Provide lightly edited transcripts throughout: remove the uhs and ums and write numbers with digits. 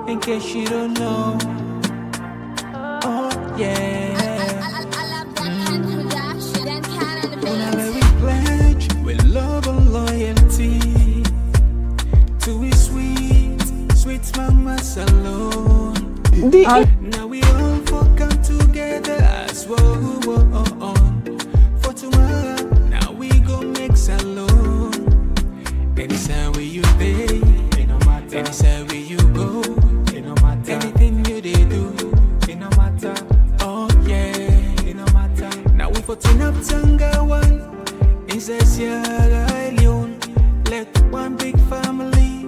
in case you don't know. Oh yeah. Whenever we pledge with love and loyalty to we sweet, sweet mamas alone. Now we all for come together as one. For tomorrow, now we go make alone. Anytime where you pay, anytime where you go, anything you they do, it no matter. Oh yeah, it no matter. Now we for turn up Tanga one, inside Sierra Leone. Let one big family,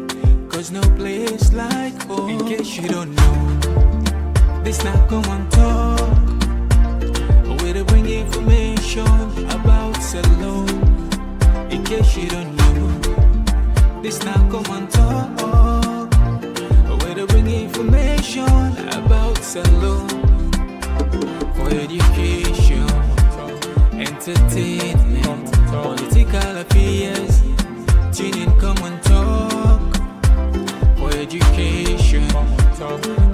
cause no place like home. In case you don't know, this not Komon-Tok. Where to bring information about Salon. In case you don't know, this not Komon-Tok. Where to bring information about Salon. For education, entertainment, political affairs. Tune in Komon-Tok. For education,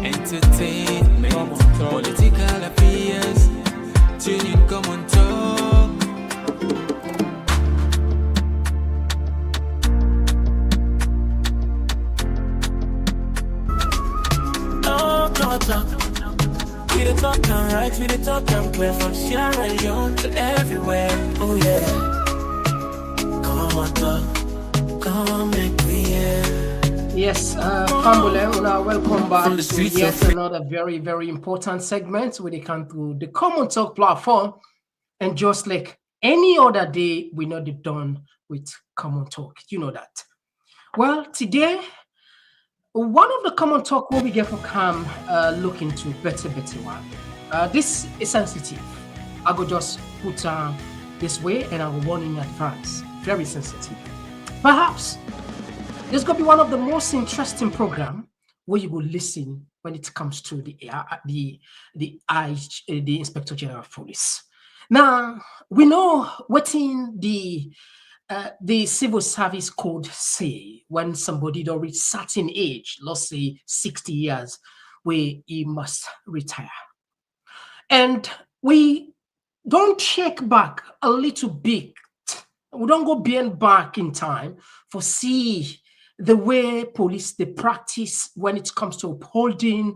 entertainment, political affairs. Tune in Komon-Tok. Oh, Komon-Tok. We the talk and right, we the talk and play from Sierra Leone to everywhere. Oh yeah. Komon-Tok, come make me hear. Yes, Pambole, welcome back From the to streets yet of- another very, very important segment where they come through the Komon-Tok platform. And just like any other day, we know they've done with Komon-Tok. You know that. Well, today, one of the Komon-Tok what we get for come look into better one. This is sensitive. I go just put this way and I will warn in advance. Very sensitive. Perhaps this going to be one of the most interesting program where you will listen when it comes to the Inspector General of Police. Now we know what in the Civil Service Code say when somebody don't reach certain age, let's say 60 years, where he must retire, and we don't check back a little bit. We don't go beyond back in time for see the way police they practice when it comes to upholding,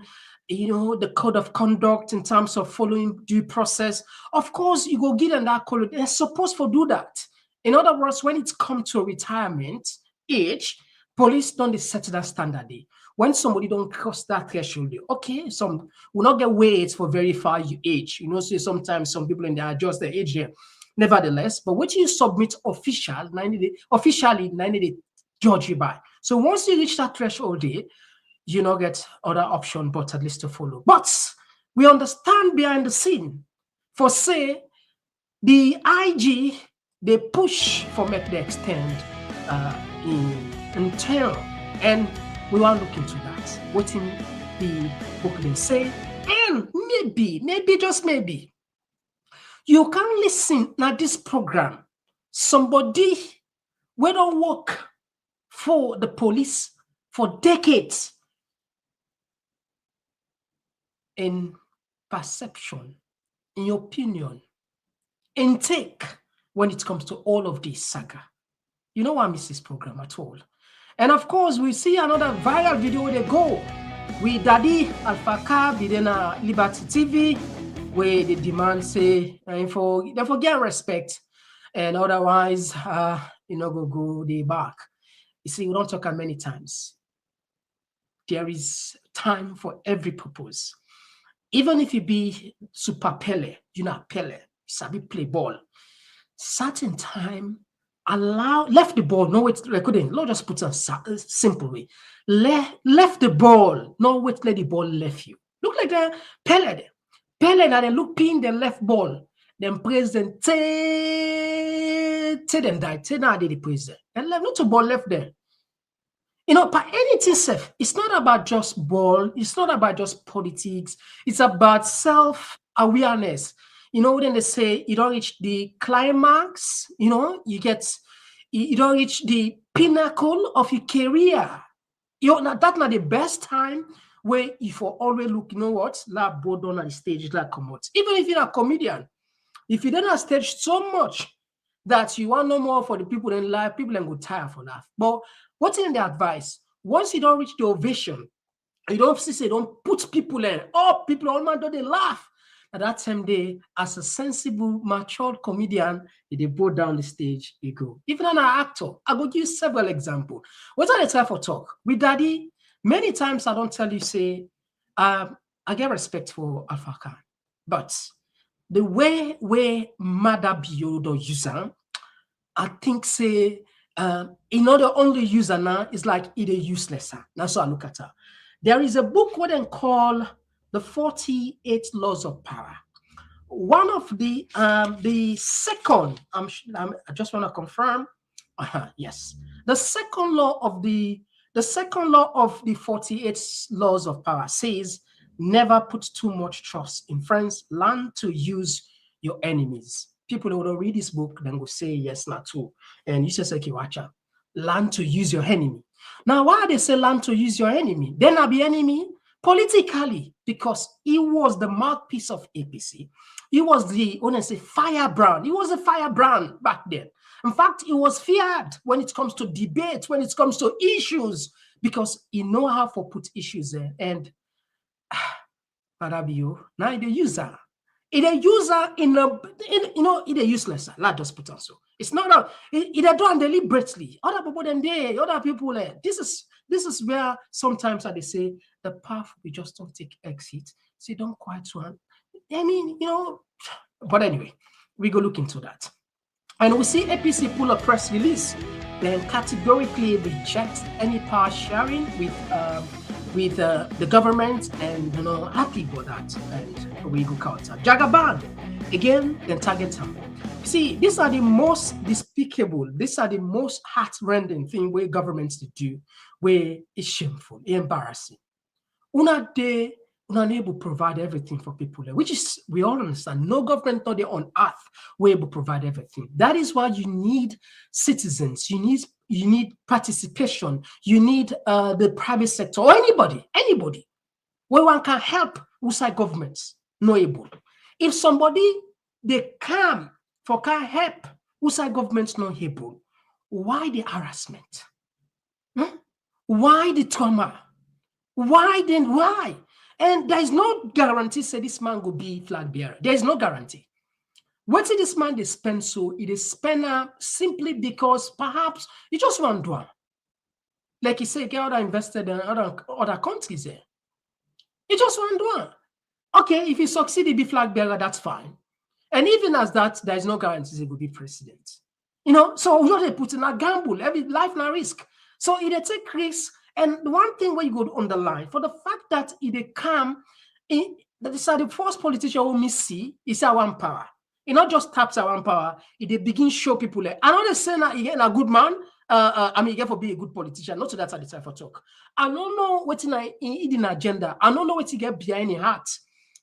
the code of conduct in terms of following due process. Of course, you go get in that code. They're supposed to do that. In other words, when it comes to retirement age, police don't set that standard day. When somebody don't cross that threshold, okay, some will not get weights for verify your age. So sometimes some people in there adjust their age here. Nevertheless, but what you submit officially 90 day judge you by. So once you reach that threshold day, you not get other option but at least to follow. But we understand behind the scene for say the IG they push for make the extend in term, and we want to look into that. What in the book they say, and maybe just maybe you can listen now this program. Somebody we don't work for the police for decades in perception, in opinion, in take when it comes to all of this saga. You know why I miss this program at all. And of course, we see another viral video where they go with Daddy Alpha Cab, then Liberty TV, where they demand say they forget respect, and otherwise go they back. You see, we don't talk many times. There is time for every purpose. Even if you be super Pele, Pele, sabi play ball. Certain time, left the ball, no wait, recording. Lord just put a simple way. Left the ball, no wait, let the ball left you. Look like the Pele there. Pele now they look pin the left ball. Then present tell them die. Tell now they present. And left not to ball left there. By anything safe, it's not about just ball, it's not about just politics, it's about self-awareness. When they say you don't reach the climax, you don't reach the pinnacle of your career. That's not the best time where if you always look, you know what, like board on the stage, like come out. Even if you're a comedian, if you don't stage so much that you want no more for the people in life, people then go tired for laugh. But what's in the advice? Once you don't reach the ovation, you don't see, don't put people in. Oh, people all man do they laugh. At that time, they, as a sensible, matured comedian, they go down the stage, you go. Even an actor, I go give you several examples. What are the time for talk? With Daddy, many times I don't tell you, say, I get respect for Alpha Khan, but the way where Mother Biodo user, I think say in order only user now is like it a useless. That's how I look at her. There is a book what they call the 48 Laws of Power. One of the second, I just want to confirm. Yes, the second law of the 48 Laws of Power says never put too much trust in friends. Learn to use your enemies. People who don't read this book then go say yes, not true. And you say, okay, watch out. Learn to use your enemy. Now, why they say learn to use your enemy? Then I'll be enemy politically, because he was the mouthpiece of APC. He was the, when I say firebrand, he was a firebrand back then. In fact, he was feared when it comes to debate, when it comes to issues, because he know how to put issues there. And Barabio, now the user. It a user in a useless. Let just put on so. It's not a it a done deliberately. Other people than they, other people this is where sometimes they say the path we just don't take exit. So don't quite one. I mean, but anyway, we go look into that. And we see APC pull a press release, then categorically reject any power sharing with the government, and happy about that, and we go counter Jagaban again, then target them. See, these are the most despicable, these are the most heart-rending thing where governments do, where it's shameful, embarrassing. They unable to provide everything for people, which is, we all understand, no government on earth will able to provide everything. That is why you need citizens, you need participation, you need the private sector, or anybody where one can help outside governments, no able. If somebody, they come for can help outside governments, not able, why the harassment? Why the trauma? Why then? Why? And there is no guarantee say this man will be flag bearer. There is no guarantee. What did this man they spend so? It is spent simply because perhaps he just want to do. Like he said, get other invested in other countries there. He just want to do. Okay, if he succeed, he be flag bearer, that's fine. And even as that, there is no guarantee he will be president. So what they put in a gamble, every life na risk. So it take risk. And the one thing where you go underline, for the fact that it come, that is the first politician who see is our one power. It not just taps our one power, it begin show people like, I know they say that he a good man, he get for be a good politician, not to that at the time for talk. I don't know what in the agenda, I don't know what he get behind his heart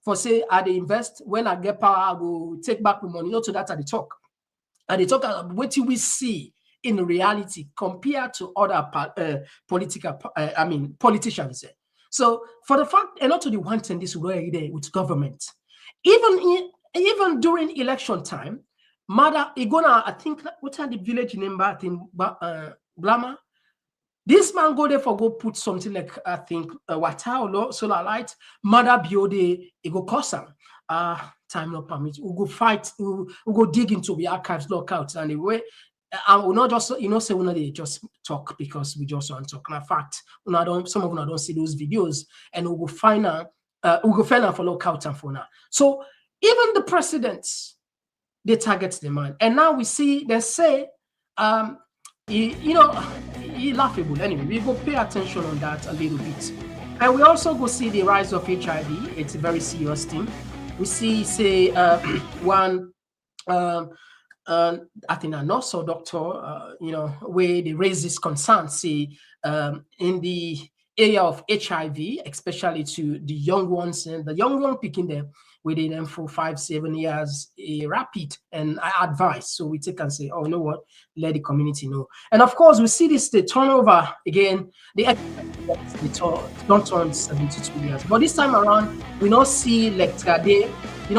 for say, I they invest, when I get power, I go take back the money, not to that at the talk. And they talk about what we see in reality compared to other politicians. So for the fact, and not to the one thing this way there with government, even during election time, Mother Igona, I think what are the village name back in Blama? This man go there for go put something like I think water or solar light, Mother Biode, it go cost them. Time not permit. We go fight, we go dig into the archives, lockouts, and the way. We're not just, say we they just talk because we just want to talk. In fact, some of them don't see those videos, and we will find out for lockout and for now. So even the presidents, they target the man, and now we see they say, he laughable. Anyway, we go pay attention on that a little bit, and we also go see the rise of HIV. It's a very serious thing. We see, say, one. I think a nurse or doctor, where they raise this concern, say, in the area of HIV, especially to the young ones and the young one picking them within them for 5-7 years, a rapid and advice. So we take and say, oh, you know what, let the community know. And of course, we see this the turnover again. Don't turn 72 years, but this time around, we not see like they,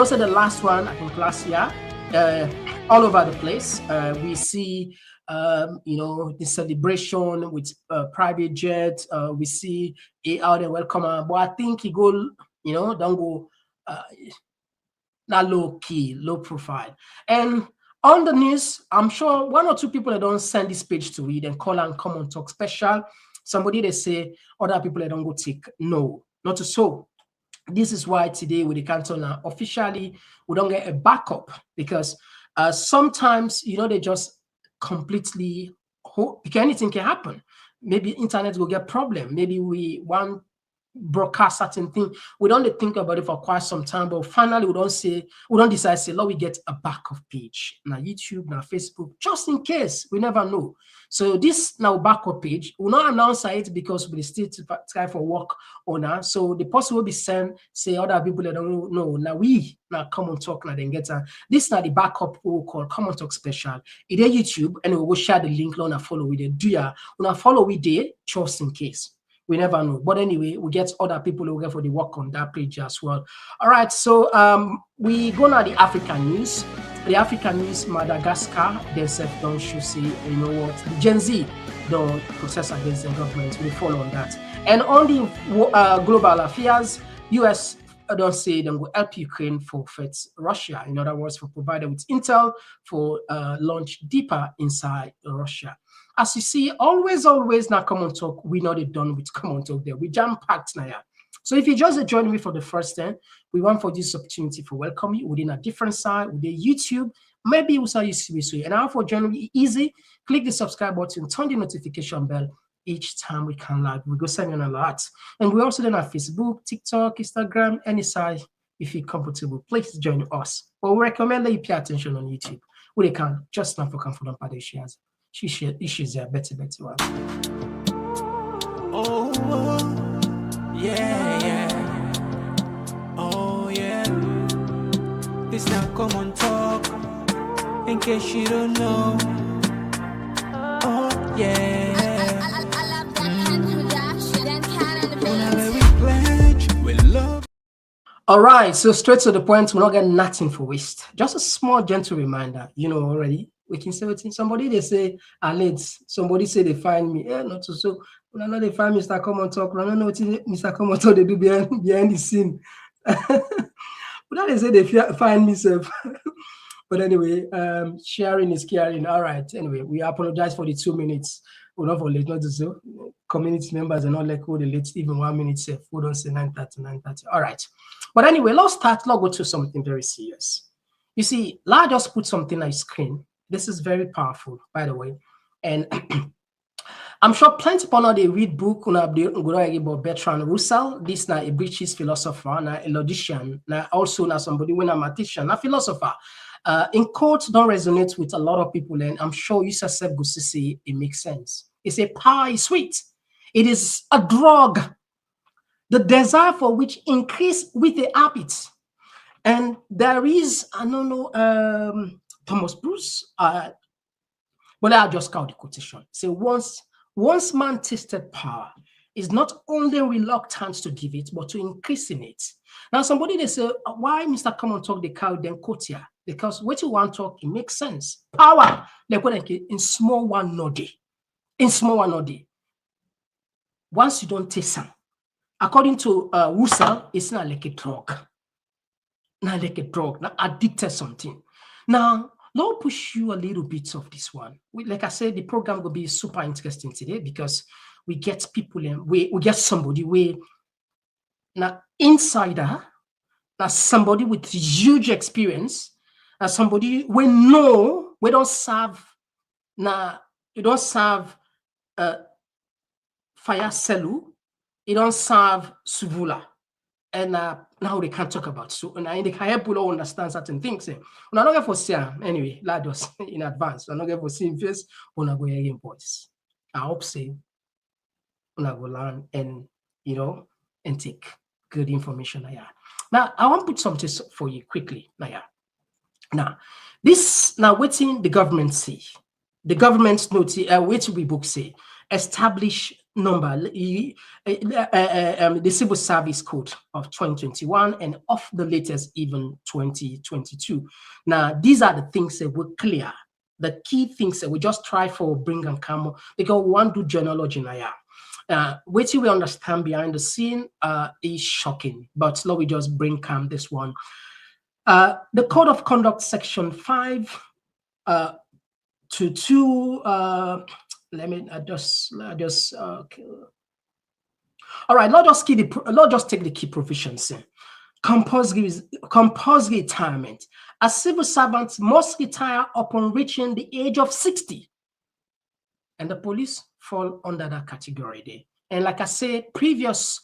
say the last one I think last year, all over the place. We see the celebration with private jets. We see how they welcome her, but I think he go, don't go not low key, low profile. And on the news, I'm sure one or two people that don't send this page to read and call and Komon-Tok special. Somebody they say other people that don't go take. No, not so. This is why today with the council now officially we don't get a backup, because sometimes they just completely because anything can happen. Maybe internet will get problem. Maybe we want broadcast certain thing. We don't think about it for quite some time, but finally we don't decide say, let we get a backup page now YouTube, now Facebook, just in case. We never know. So this now backup page will not announce it because we still try for work owner. So the post will be sent, say other people that don't know. Now we now Komon-Tok now then get this now the backup we will call Komon-Tok special. It is YouTube, and we will share the link on follow with it. Do ya when follow with it just in case. We never know. But anyway, we get other people who get for the work on that page as well. All right, so we go now the African news. The African news, Madagascar, themselves don't show say, you know what, the Gen Z don't process against the government. We follow on that. And on the global affairs, US don't say they will help Ukraine forfeit Russia. In other words, for provided with intel for launch deeper inside Russia. As you see, always now Komon-Tok, we know they're done with Komon-Tok there. We jam-packed now. So if you just joined me for the first time, we want for this opportunity for welcome you within a different side, with the YouTube, maybe we saw you see me. And now for joining me easy, click the subscribe button, turn the notification bell each time we can live. We go send you an alert. And we also then have Facebook, TikTok, Instagram, any side. If you're comfortable, please join us. But we recommend that you pay attention on YouTube. We can just not for comfort on issues. Issues are better one. Oh, yeah. Oh, yeah. This now Komon-Tok, in case you don't know. Oh, yeah. All right, so straight to the point, we're not getting nothing for waste. Just a small, gentle reminder, already. We can say what somebody they say, late. Somebody say they find me. Not so. When I know they find Mr. Komon-Tok, I don't know what Mr. Komon-Tok they do behind the scene. But they say they find me, sir. But anyway, sharing is caring. All right. Anyway, we apologize for the 2 minutes. We're not for late, not so. Community members are not like the late, even 1 minute safe. We don't say 9:30. All right. But anyway, let's go to something very serious. You see, let's just put something on screen. This is very powerful, by the way. And I'm sure plenty of people they read book about Bertrand Russell. This now a British philosopher, now a logician, now also now somebody when a mathematician, a philosopher. In quotes don't resonate with a lot of people, and I'm sure you yourself go to see it makes sense. It's a power is sweet. It is a drug. The desire for which increase with the habits. And there is, I don't know, Thomas Bruce, but I just count the quotation. Say once man tasted power, is not only reluctant to give it, but to increase in it. Now, somebody they say, why Mr. Komon-Tok they carry them quote here? Because what you want to talk, it makes sense. Power, like what in small one noddy. In small one noddy. Once you don't taste some, according to Russell, it's not like a drug. Not like a drug, not addicted something. Now, Lord push you a little bit of this one. Like I said, the program will be super interesting today because we get people in, we get somebody now insider, now somebody with huge experience, now somebody we know we don't serve now you don't serve fire selu, you don't serve suvula. And now they can't talk about so and they can help people understand certain things. When I don't get for see anyway, lad us in advance. I don't get for seeing face when I go hearing voice. I hope say una go learn and and take good information. Now I want to put something for you quickly. Now this now waiting the government say. The government's notice, which we book say, establish number, the Civil Service Code of 2021 and of the latest even 2022. Now, these are the things that were clear, the key things that we just try for bring and come because we want to do journalogy now. What we understand behind the scene is shocking, but now we just bring calm this one. The Code of Conduct, Section 5. To two, let me just okay. All right. Let's just take the key provisions. Compulsory retirement. A civil servant must retire upon reaching the age of 60, and the police fall under that category there. And like I said, previous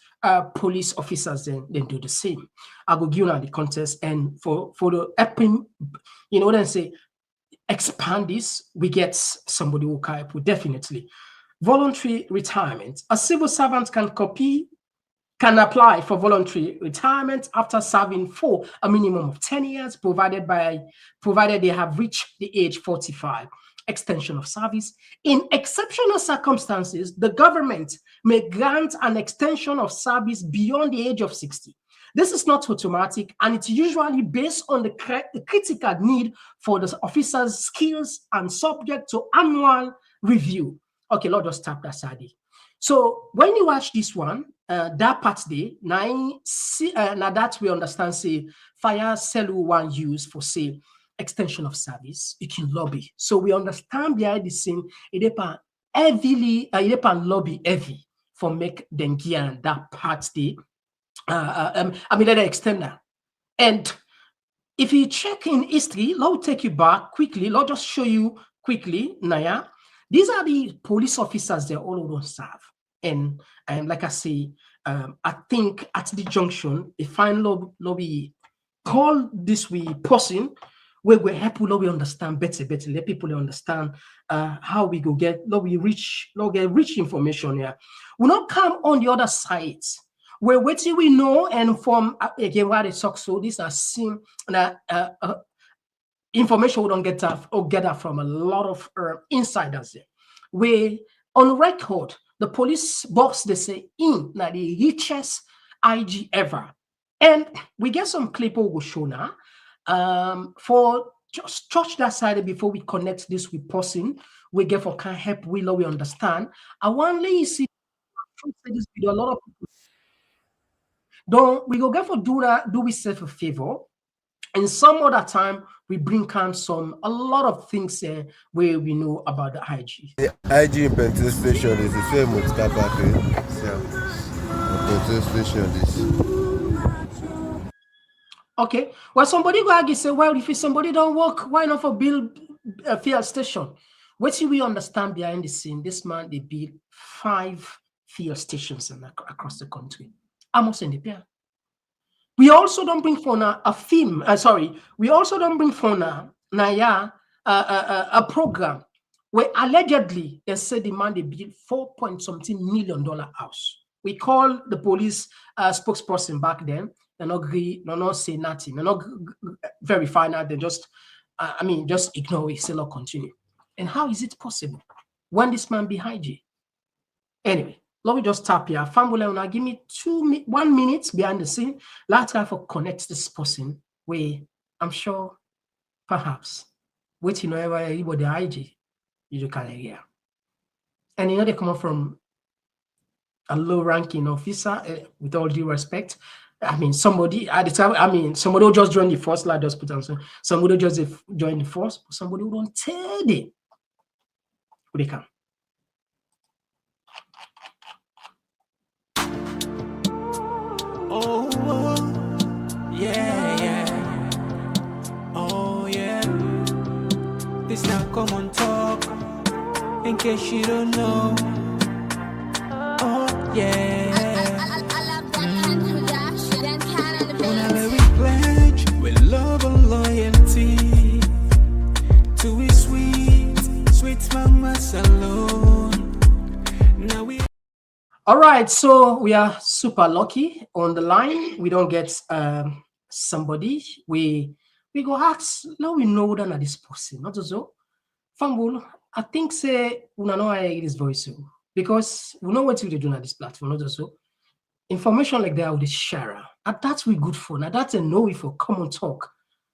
police officers then do the same. I will give you the context, and for the helping, what I say. Expand this, we get somebody who can help. Definitely voluntary retirement. A civil servant can apply for voluntary retirement after serving for a minimum of 10 years, provided they have reached the age 45. Extension of service. In exceptional circumstances, the government may grant an extension of service beyond the age of 60. This is not automatic, and it's usually based on the critical need for the officer's skills and subject to annual review. Okay, let's just tap that side. So when you watch this one, that part there, now that we understand, say, fire cell one use for, say, extension of service, you can lobby. So we understand behind the scene, it depends heavily, lobby heavy for make them gear that part there. Let me extend that. And if you check in history, I'll take you back quickly. I'll just show you quickly, Naya. These are the police officers they all don't serve. And like I say, I think at the junction, a fine lobby call this we person where we help we understand better, let people understand how we go get rich information here. We not come on the other side. Where waiting we know and from again why they talk so these are seen information we don't get that from a lot of insiders there. Where on record the police boss they say in now the richest IG ever, and we get some clip will show now for just touch that side before we connect this with person we get for can help we understand. I want to see this video a lot of people. Don't we go get for do we self a favor, and some other time we bring on a lot of things where we know about the IG. The IG in petrol station is the same with Kapake. Petrol station is okay. Well, somebody go argue say, well, if somebody don't work, why not for build a fuel station? What do we understand behind the scene? This man they build 5 fuel stations across the country. Almost in the pair. We also don't bring for now a film. We also don't bring for now a program where allegedly they said the man they built $4.something million house. We call the police spokesperson back then. They not agree, not say nothing. They not verify that. They just, just ignore it. Say, continue. And how is it possible when this man behind you? Anyway. Let me just tap here. Family, now give me 1 minute behind the scene. Let's try to connect this person where I'm sure perhaps waiting wherever anybody IG you can hear. And they come from a low ranking officer, with all due respect. Somebody at the time, somebody who just joined the force, like just put on somebody who just joined the force, somebody who don't tell them who they come. Oh, yeah. Oh, yeah. This now Komon-Tok. In case you don't know. Oh, yeah. Whenever we pledge with love and loyalty to his sweet mama alone. Now we. All right, so we are super lucky on the line. We don't get somebody. We go ask. Now we know that this person, not so. Fambul, I think say we know I hear this voice so because we know what we do on this platform, not so. Information like that with share. And that's we good for. Now that's a no way for Komon-Tok.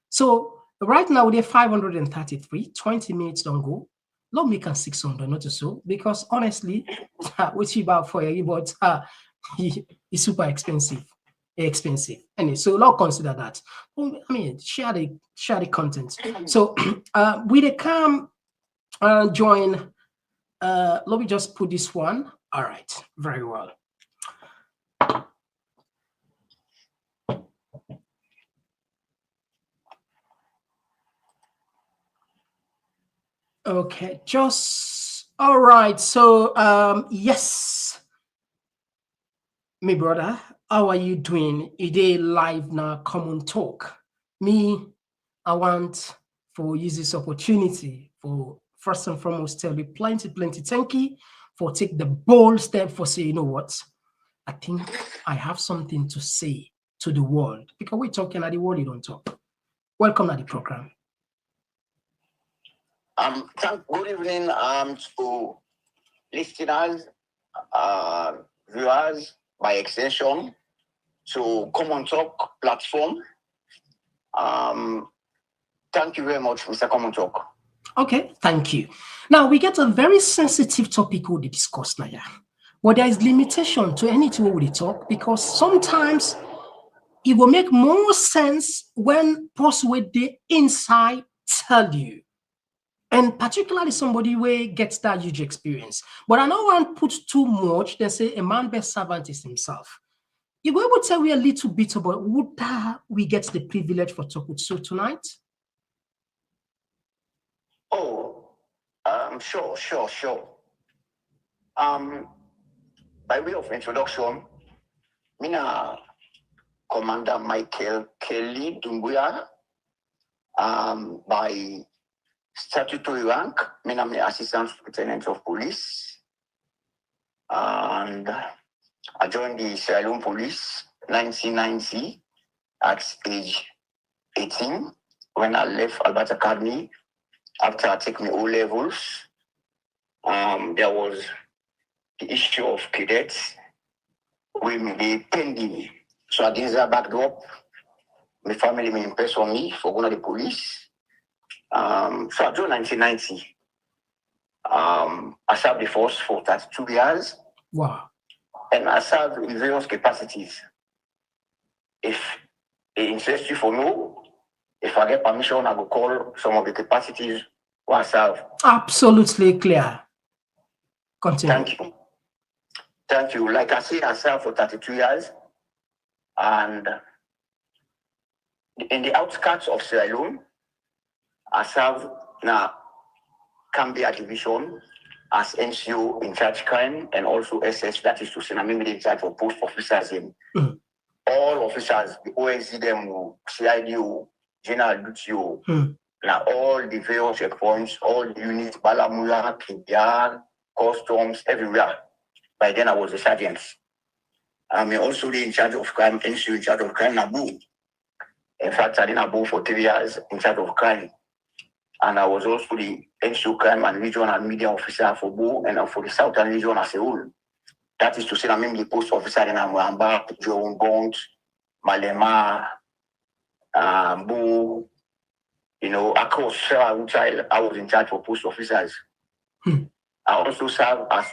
So right now we're 533, 20 minutes don't go. Let me can 600, not so. Because honestly, what you about for you, but it's super expensive. Expensive. Anyway, so let's consider that. I mean, share the content. So we they come join let me just put this one. All right, very well. Okay, just all right. So yes, my brother, how are you doing? It is live now. Komon-Tok. Me, I want for use this opportunity for first and foremost tell you plenty thank you for take the bold step for say, you know what? I think I have something to say to the world because we're talking at the world, you don't talk. Welcome to the program. Good evening to listeners, viewers, by extension, to Komon-Tok platform. Thank you very much, Mr. Komon-Tok. Okay, thank you. Now we get a very sensitive topic we discuss now, yeah. But there is limitation to anything we talk because sometimes it will make more sense when person with the inside tell you. And particularly somebody where gets that huge experience. But I don't want to put too much. They say a man best servant is himself. You will able to tell me a little bit about would we get the privilege for talk with so tonight? Oh, sure. By way of introduction, Mina Commander Michael Kelly Dumbuya, by statutory rank, I'm the Assistant Lieutenant of Police, and I joined the Sierra Leone Police 1990 at age 18 when I left Albert Academy after I took my O levels. There was the issue of cadets with me pending. So against that backdrop, my family may impress on me for going to the police. So I joined 1990. I served the force for 32 years. Wow. And I served in various capacities. If it interests you for no, if I get permission, I will call some of the capacities where I serve. Absolutely clear. Continue. Thank you. Like I say, I served for 32 years. And in the outskirts of Sierra Leone, I serve now Cambia Division as NCO in charge crime and also SS, that is to say, I'm in charge of post officers in all officers, the OSD, them, CIDO, General Lutio, now all the various checkpoints, all the units, Balamuya, Kibian, customs, everywhere. By then I was a sergeant. I'm also in charge of crime, NCO in charge of crime, Nabu. In fact, I did Nabu for 3 years in charge of crime. And I was also the NCO crime and regional media officer for Bo and for the Southern region as a whole. That is to say, I'm the post officer in Amwamba, Joe Bond, Malema, Bo, across Sarah, I was in charge of post officers. I also serve as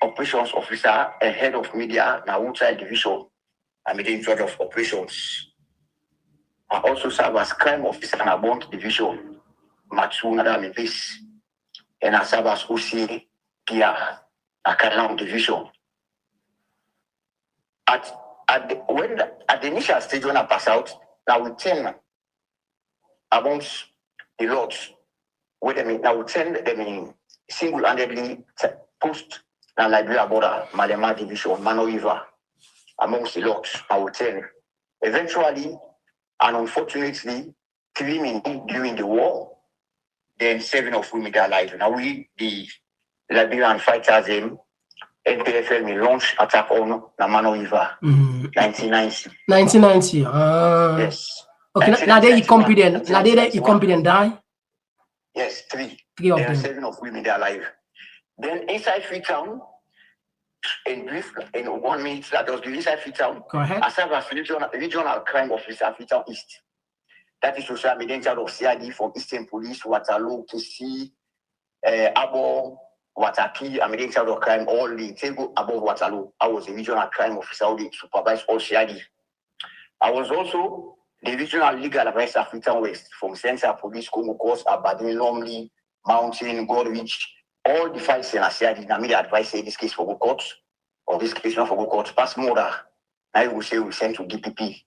operations officer and head of media in Wuchai division. I'm in charge of operations. I also serve as crime officer in Abont division, Matsuna Mibis, and I serve as OC Kia, Akalam division. At the initial stage when I pass out, I will tell amongst the lots, I will send them in single-handedly post the Liberia border, Malema division, Mano River, amongst the lots, I will tell. Eventually, and unfortunately, 3 men during the war, then 7 of women died alive. Now we, the Liberian fighters, NPFL me launch attack on Namano River, 1990. 1990. Yes. Okay, now they incompetent. Now they incompetent die. Yes, three. Three of there them. Are 7 of women there alive. Then inside Freetown, in brief, in 1 minute, that was the inside Freetown. Go ahead. I serve as regional crime officer Freetown East. That is to say, I'm in charge of CID from Eastern Police, Waterloo, KC, Abo, Wataki. I'm in charge of crime, all the table above Waterloo. I was a regional crime officer who supervised all CID. I was also the regional legal advisor of Freetown West from Central Police, Komon-Tok, Aberdeen, Lumley, Mountain, Goldridge, all the files in a CID. I made the advice say this case for go court, or this case not for go court. Pass murder. Now we say we send to DPP,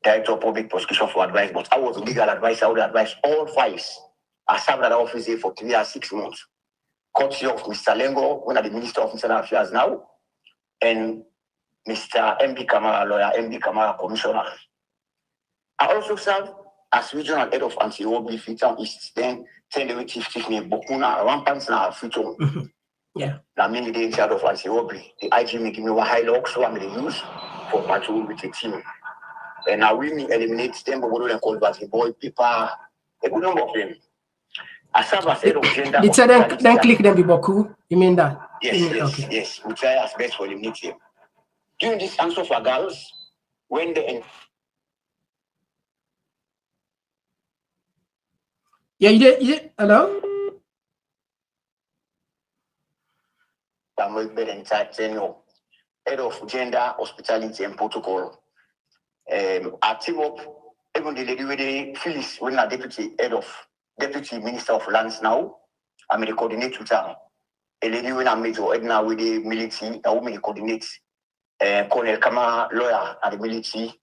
Director of Public Prosecution for advice. But I was a legal advisor. I would advise all files. I served at the office there for 3 or 6 months. Courtesy of Mr. Lengo, one of the Minister of Internal Affairs now, and Mr. MB Kamara, lawyer, MB Kamara, commissioner. I also serve as regional head of anti-robbery Freetown East. Then tell the chief me Bokuna, rampant now Freetown. Yeah. Now mainly the in charge of anti-robbery. The IG may give me a high log, so I'm going to use for patrol with the team. And now we eliminate them, but we don't call back the boy, paper, a good number of them. I serve as head of gender. Then click them with Boku. You mean that? Yes, yes. We try as best for eliminate them. During this answer for girls, when they Yeah, you did. Hello? Head of gender, hospitality, and protocol. I team up, even the lady with the Phyllis, when a deputy minister of lands now, I'm the coordinate with her. A lady when I'm major Edna with the military, a woman coordinate. Colonel Kama, lawyer at the military,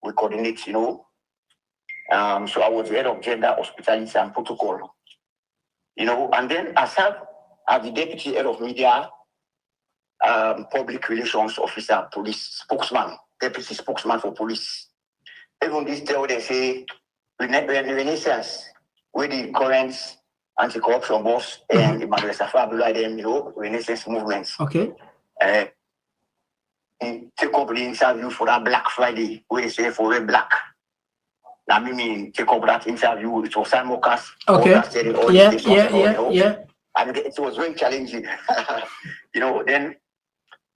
we coordinate, you know. So I was the head of gender, hospitality, and protocol. You know, and then I served as the deputy head of media, public relations officer, police spokesman, deputy spokesman for police. Even this day, they say, Renaissance, with the current anti-corruption boss and the Madrasa Fabula, them, you know, Renaissance movements. Okay. Take up the interview for that Black Friday, where they say for red black. I mean, take up that interview. It was simulcast. Okay. Yeah. And it was very challenging. You know, then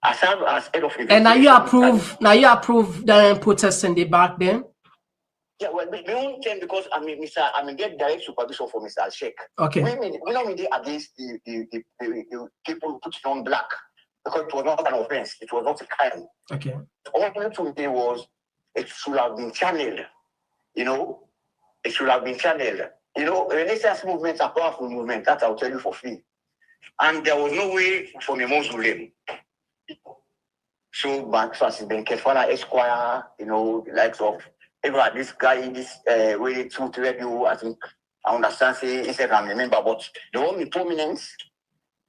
I served as head of and now you approve the protesting the back then? Yeah, well, we don't tend because I get direct supervision for Mr. Sheikh. Okay. We don't mean against the people putting on black because it was not an offense. It was not a crime. Okay. All we to me was it should have been channeled. You know, it should have been channeled. You know, Renaissance movements are powerful movements. That I'll tell you for free. And there was no way for the Muslim. So, but Francis Ben Kefala Esquire, you know, the likes of everyone, this guy, this way to review, I think I understand, say, he said, I remember, but the only prominence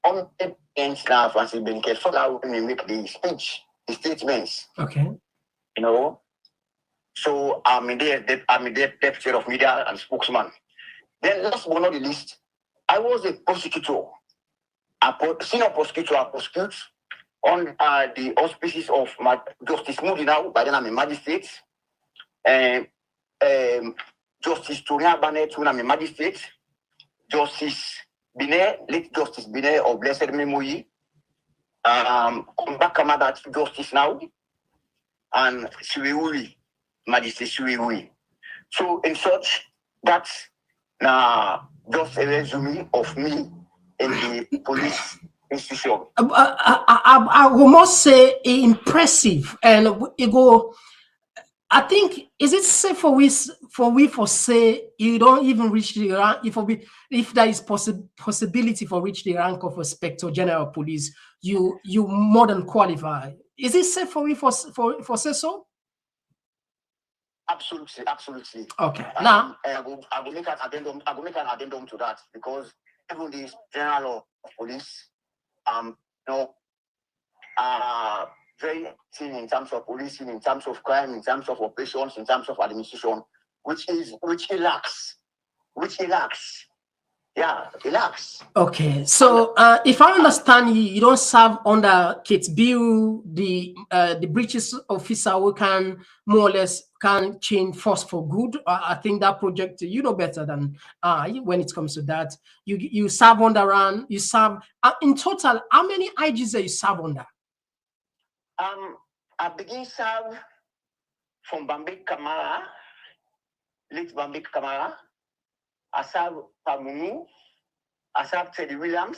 on the bench now, Francis Ben Kefala, when we make the speech, the statements. Okay. You know, so I'm the deputy of media and spokesman. Then last but not the least, I was a prosecutor, senior prosecutor. I prosecute on the auspices of my Justice Moody now, by then I'm a magistrate. Justice Toria Barnett, when I'm a magistrate. Justice Binet, late Justice Binet of blessed memory. Back Kamada, Justice now. And Suiwuri, Magistrate Suiwuri. So in such, that's just a resume of me in the police institution. I will must say impressive, and it go. I think is it safe for we say you don't even reach the rank if there is possibility for reach the rank of Inspector General of Police, you more than qualify. Is it safe for we for say so? Absolutely. Okay. Now I will make an addendum to that because even the General of Police, very thin in terms of policing, in terms of crime, in terms of operations, in terms of administration, which he lacks. yeah, relax. Okay, so if I understand you, you don't serve under Kate Bill, the British officer who can more or less can change force for good. I think that project you know better than when it comes to that. You serve under you serve in total. How many IGs are you serve under? I begin serve from Bambi Kamara, late Bambi Kamara. I serve Pamunu. I serve Teddy Williams.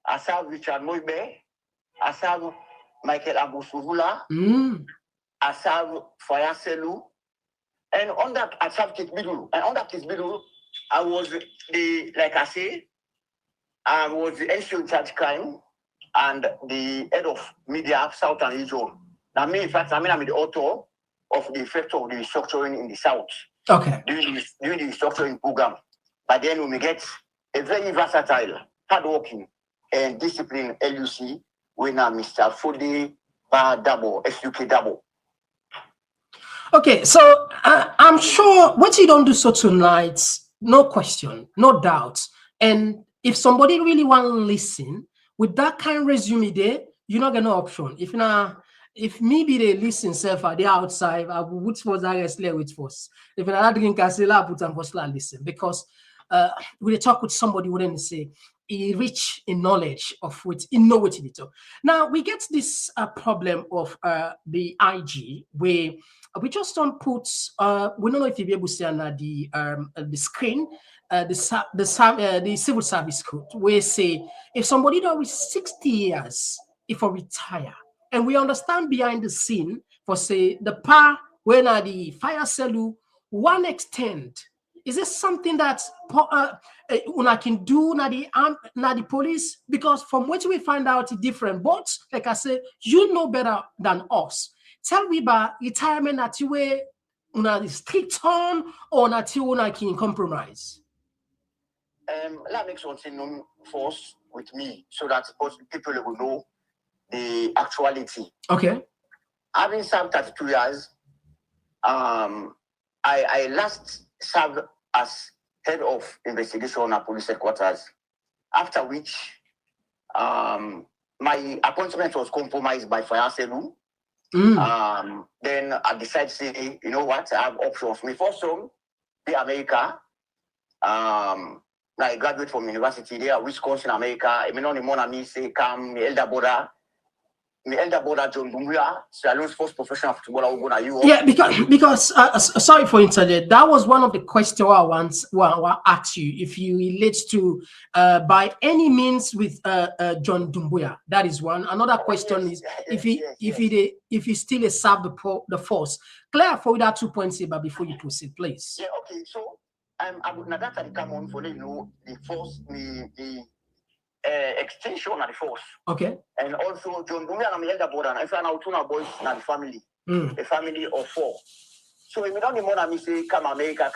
I serve Richard Moibe. I serve Michael Abusuvula. I serve Faya Selu. And on that, I serve Kate Bidu. And on that Kate Bidu, I was like I say, I was the NCO in charge crime and the head of media Southern region. Now, me, in fact, I'm the author of the effect of the restructuring in the South. Okay. During the restructuring program. By then, we may get a very versatile, hardworking, and disciplined LUC winner, Mr. Fode Dabo, SUK Dabo. Okay, so I'm sure what you don't do so tonight, no question, no doubt. And if somebody really want to listen with that kind of resume there, you're not gonna option. If maybe they listen self at the outside, I would force that with force. If I drink I say la put and first listen because we talk with somebody wouldn't say he rich in knowledge of which he know what he do. Now we get this problem of the IG where we just don't put we don't know if you'll be able to see on the screen the civil service code where say if somebody don't reach 60 years if I retire. And we understand behind the scene for say the power when the fire cell one extent. Is this something that una can do na the police? Because from what we find out it's different. But like I say, you know better than us. Tell me about retirement that you were una strict on or that you una can compromise. Let me make something known first with me so that people will know the actuality. Okay. Having served 32 years, I last served as head of investigation at police headquarters, after which my appointment was compromised by Faya Selu. Then I decided to say, you know what, I have options. My first home, the America. I graduate from university there, Wisconsin, America. I mean, on the morning, I say, come, my elder brother John Dumbuya, Sierra first professional footballer who go to Europe. Yeah, because sorry for interject. That was one of the questions I once asked you if you relate to by any means with John Dumbuya. That is one. Another question is if he still a serve the force. Clarify that 2 points here, but before you proceed, please. Yeah, okay. So I would now that come on for the force the extension of the force. Okay. And also John Dumbuya and my elder brother, and if I now two boys in the family, a family of 4. So if you don't know me say come America,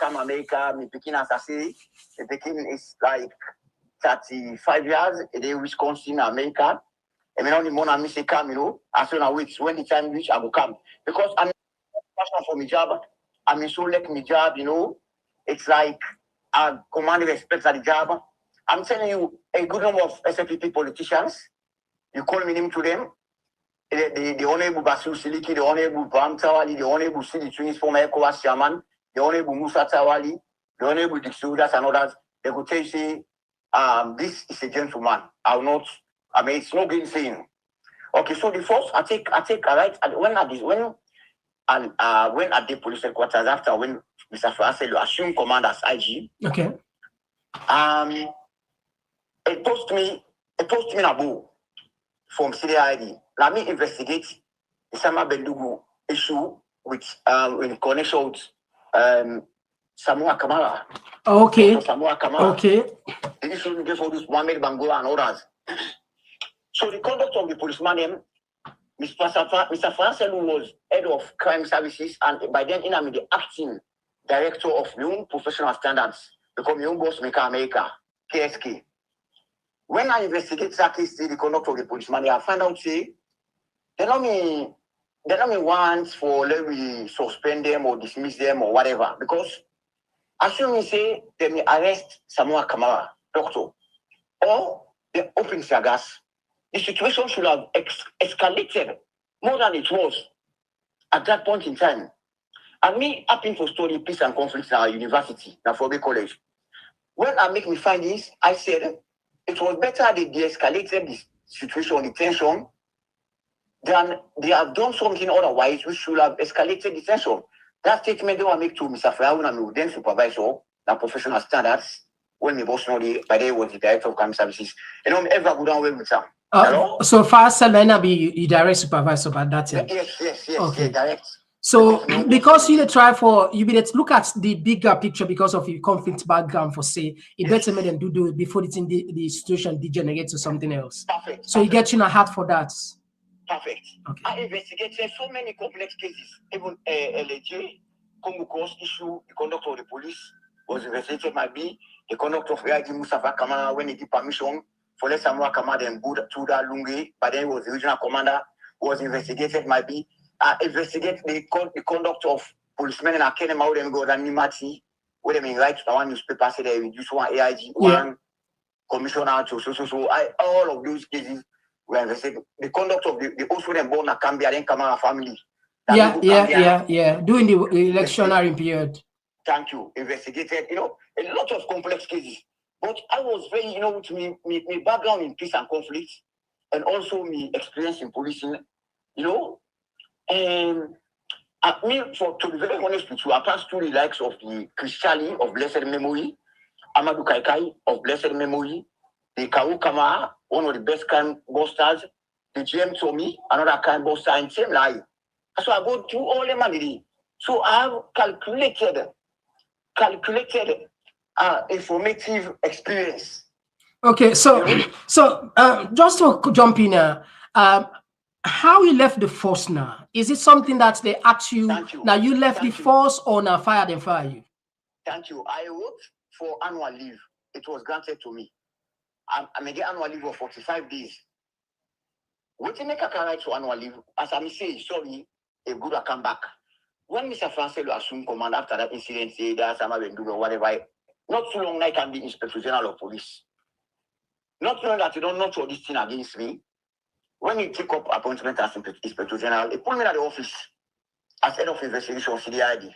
me picking as I say, the picking is like 35 years, in Wisconsin, America. And me don't me say come, as soon as wait, when the time reach, I will come. Because I'm passionate for my job, I'm so like my job, it's like I command respect at the job. I'm telling you, a good number of SFPP politicians, you call me name to them, the Honorable Basu Siliki, the Honorable Bram Tawali, the Honorable Sidi Tunis, former ECOWAS chairman, the Honorable Musa Tawali, the Honorable Dixudas and others, they could tell you, say, this is a gentleman. It's no game saying. Okay, so the first, I take right, when at the police headquarters, after when Mr. Faselu assumed command as IG, okay. It post me Nabu from CDID. Let me investigate the Sama Bendugu issue with in connection with Samoa Kamara. Okay. Samoa Kamara. Okay. The issue just for this Mohamed Bangola and others. So the conduct of the policeman, Mr. Francelu was head of crime services, and by then I'm the acting director of Young Professional Standards, because Young Boss Maker America, KSK. When I investigate that case, the conduct of the policeman, I find out, say, they don't mean once for let me suspend them or dismiss them or whatever. Because assuming say they may arrest Samoa Kamara, doctor, or the open gas, the situation should have escalated more than it was at that point in time. And me happen to study peace and conflict at our university, Nafobe College. When I make my findings, I said it was better they de-escalated the situation, the tension, than they have done something otherwise which should have escalated the tension. That statement they will make to Mr. Fraun and the then supervisor, the professional standards, when my boss know by the way was the director of crime services, and I'm ever go down well with them. So far, Selena be direct supervisor about that. Yes, okay. Direct. So because you try for you be look at the bigger picture because of your conflict background for say it better make them do it before it's in the situation degenerates to something else. Perfect. So you get in a heart for that. Perfect. Okay. I investigated so many complex cases. Even LAJ, Komon-Tok issue, the conduct of the police was investigated. Might be the conduct of AIG Mustafa Kamara when he did permission for let Samuel Kamara and good to that Lungi, but then he was the regional commander, was investigated. Might be investigate the conduct of policemen in Akene Mau them go than Nimati, where they write to one newspaper say they reduce one AIG, one commissioner to so. All of those cases were investigated. The conduct of the also them born a Cambia then Kamara family. During the electionary period. Thank you. Investigated, a lot of complex cases. But I was very, with me background in peace and conflict, and also me experience in policing, and to be very honest with you, I passed through the likes of the Christiani of blessed memory, Amadou Kaikai of blessed memory, the Kawu Kama, one of the best crime busters, the GM Tommy, another crime buster, and same lie. So I go through all the money. So I have calculated informative experience. Okay, so just to jump in, how you left the force now? Is it something that they asked you? Now you left the force or now fire them fire you? Thank you. I wrote for annual leave. It was granted to me. I may get annual leave of 45 days. What you make a right to annual leave? As I say, sorry, a good I come back. When Mr. Francel assumed command after that incident, say that I'm going to do whatever. Not too long I can be Inspector General of Police. Not too long that you don't know all this thing against me. When he took up appointment as Inspector General, he put me at the office as head of investigation CDID.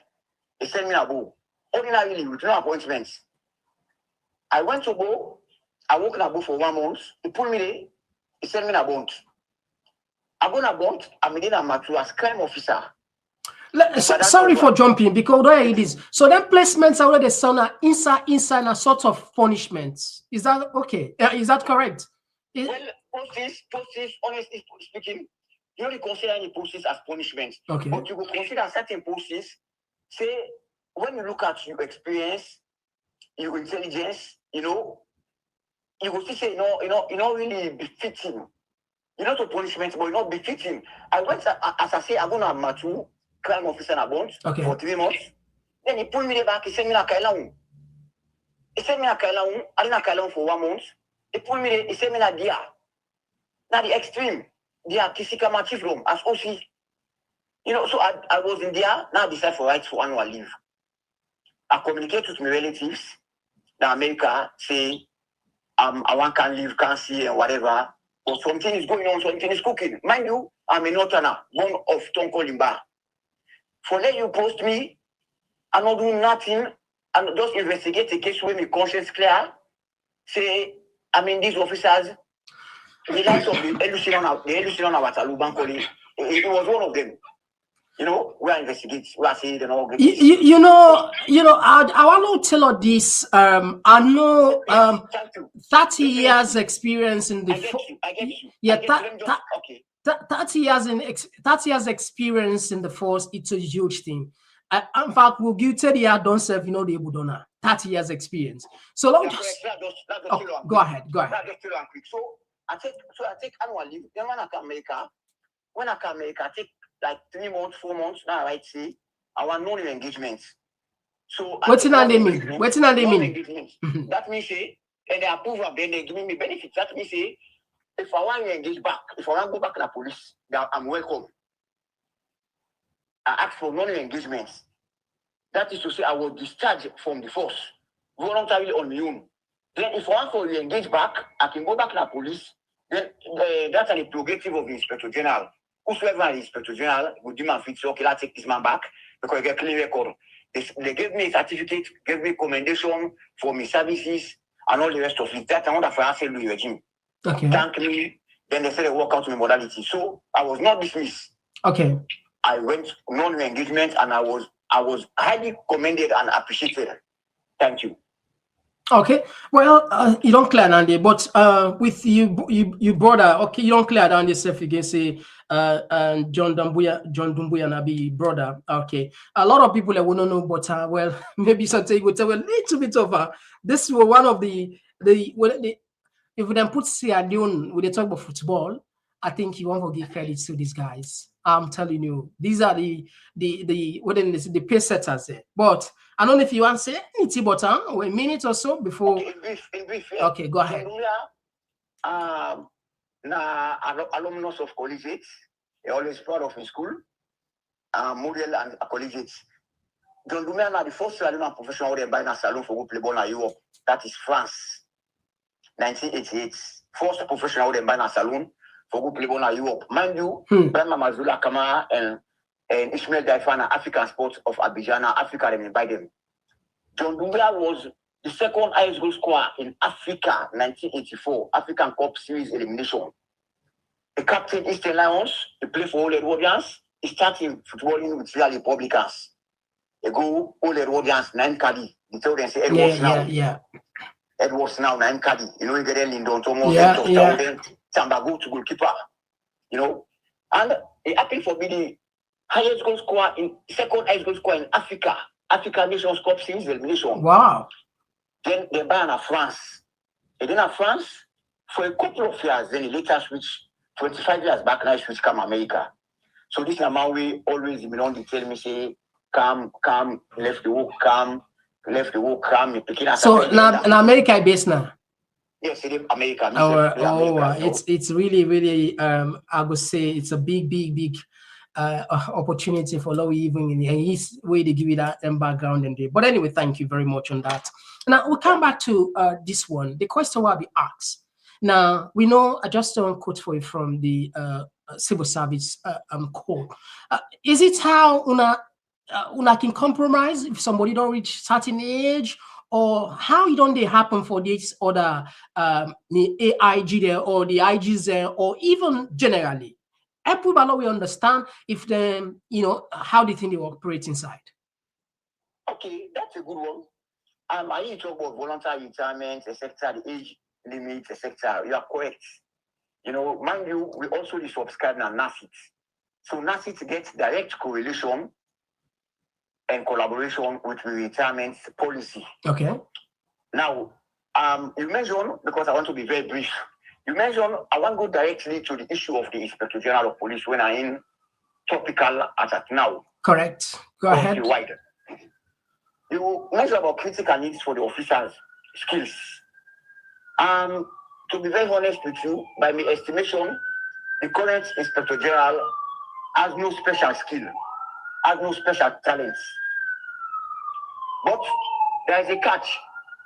He sent me a bow. Ordinarily, with no appointments. I went to Bo. I worked in a bow for 1 month. He put me there. He sent me a bond. I go on a bond. I'm in a mature as crime officer. Sorry for jumping because there it is. So then placements are already sound inside a sort of punishment. Is that okay? Is that correct? Well, posts, honestly speaking, you don't consider any posts as punishment. Okay. But you will consider certain posts. Say when you look at your experience, your intelligence, you will still say really befitting. To punishment, but not befitting. I went as I say, I'm gonna mature crime officer in a bond for 3 months. Then he pulled me back. He sent me a Kailaun. I didn't Kailaun for 1 month. He pulled me. He sent me a Dia. Now the extreme. Dia Kisikama chief room as OC. So I was in Dia. Now I decided for rights for annual leave. I communicate with my relatives in America. Say I want can leave, can't see and whatever. But something is going on. Something is cooking. Mind you, I'm a Northerner, born of Tonko Limba. For let you post me, I'm not doing nothing, and just investigate the case with my conscience clear. Say, these officers, the likes of the Elucidon of Wataluban, it was one of them. We are investigating, we are saying the all. I want to tell you this. I know 30 years experience in the. I get you. Yeah, 30 years experience in the force. It's a huge thing. In fact, we'll give 30 years don't serve. The Budona 30 years experience. So long. Go ahead. So I take annual leave. Then when I come America, I take like 3 months, 4 months. Now I say I want no new engagements. So what's in that mean? That means say, and they approve of them, they give me benefits. That means say, if I want to engage back, if I want to go back to the police, I'm welcome. I ask for non-engagements. That is to say, I was discharged from the force voluntarily on my own. Then if once for you engage back, I can go back to the police. Then that's an prerogative of the Inspector General. Whosoever the Inspector General would do my feet, so okay, let's take this man back because I get clean record. They gave me a certificate, gave me commendation for my services and all the rest of it. That's another for answer the regime. Okay. Thank me. Then they said they work out my modality. So I was not dismissed. Okay. I went non-engagement and I was highly commended and appreciated. Thank you. Okay, well, you don't clear down there, but with you brother, okay, you don't clear down yourself again, say, and John Dumbuya Nabi brother, okay. A lot of people that will not know, but well, maybe something will tell a little bit of this was one of the if we then put Sierra Leone when they talk about football, I think you won't give credit to these guys. I'm telling you, these are the pace setters there. But I don't know if you want to say anything, but a minute or so before. Okay, in brief, Okay, go ahead. Alumnus of collegiate, always proud of his school, model and collegiate. John Dumia na the first Sierra professional who buy a salon for play ball in Europe. That is France, 1988. First professional who buy a salon for play ball in Europe. Mind you, Brahma Mazula Kamara and Ishmael Daifana, African Sports of Abidjan, Africa, they buy them. John Dumia was the second highest goal scorer in Africa, 1984, African Cup Series elimination. The captain Eastern Lions, he played for all Edwardians. He started footballing with Real Republicans. They go all Edwardians, 9 caddy. They tell them, say, Edwards now. Edwards now, 9 caddy. You know, you get Lindon, Tomo, Tamba go to goalkeeper. You know, and it happened for me the highest goal scorer second highest goal scorer in Africa. African Nations Cup Series elimination. Wow. Then they buy in France. And then in France, for a couple of years, then he later switched, 25 years back, now he switched come America. So this is a man we always, you know, they tell me, say, come, left the walk, come. So now in America based now? Yes, it is America. It's really, I would say it's a big opportunity for Lowy even in his way to give you that background and there. But anyway, thank you very much on that. Now we'll come back to this one. The question will be asked. Now we know I just quote for you from the civil service code. Is it how una can compromise if somebody don't reach certain age, or how don't they happen for this other the AIG there or the IGs there, or even generally? Everybody we understand if them, you know, how they think they operate inside. Okay, that's a good one. I need to talk about voluntary retirement, etc., the age limit, etc. You are correct. You know, mind you, we also subscribe to NACIT. So NACIT gets direct correlation and collaboration with the retirement policy. Okay. Now, you mentioned, because I want to be very brief, you mentioned, I want to go directly to the issue of the Inspector General of Police when I'm in topical as at now. Correct. Go ahead. Wide. You mentioned about critical needs for the officers' skills. To be very honest with you, by my estimation, the current Inspector General has no special skill, has no special talents. But there is a catch.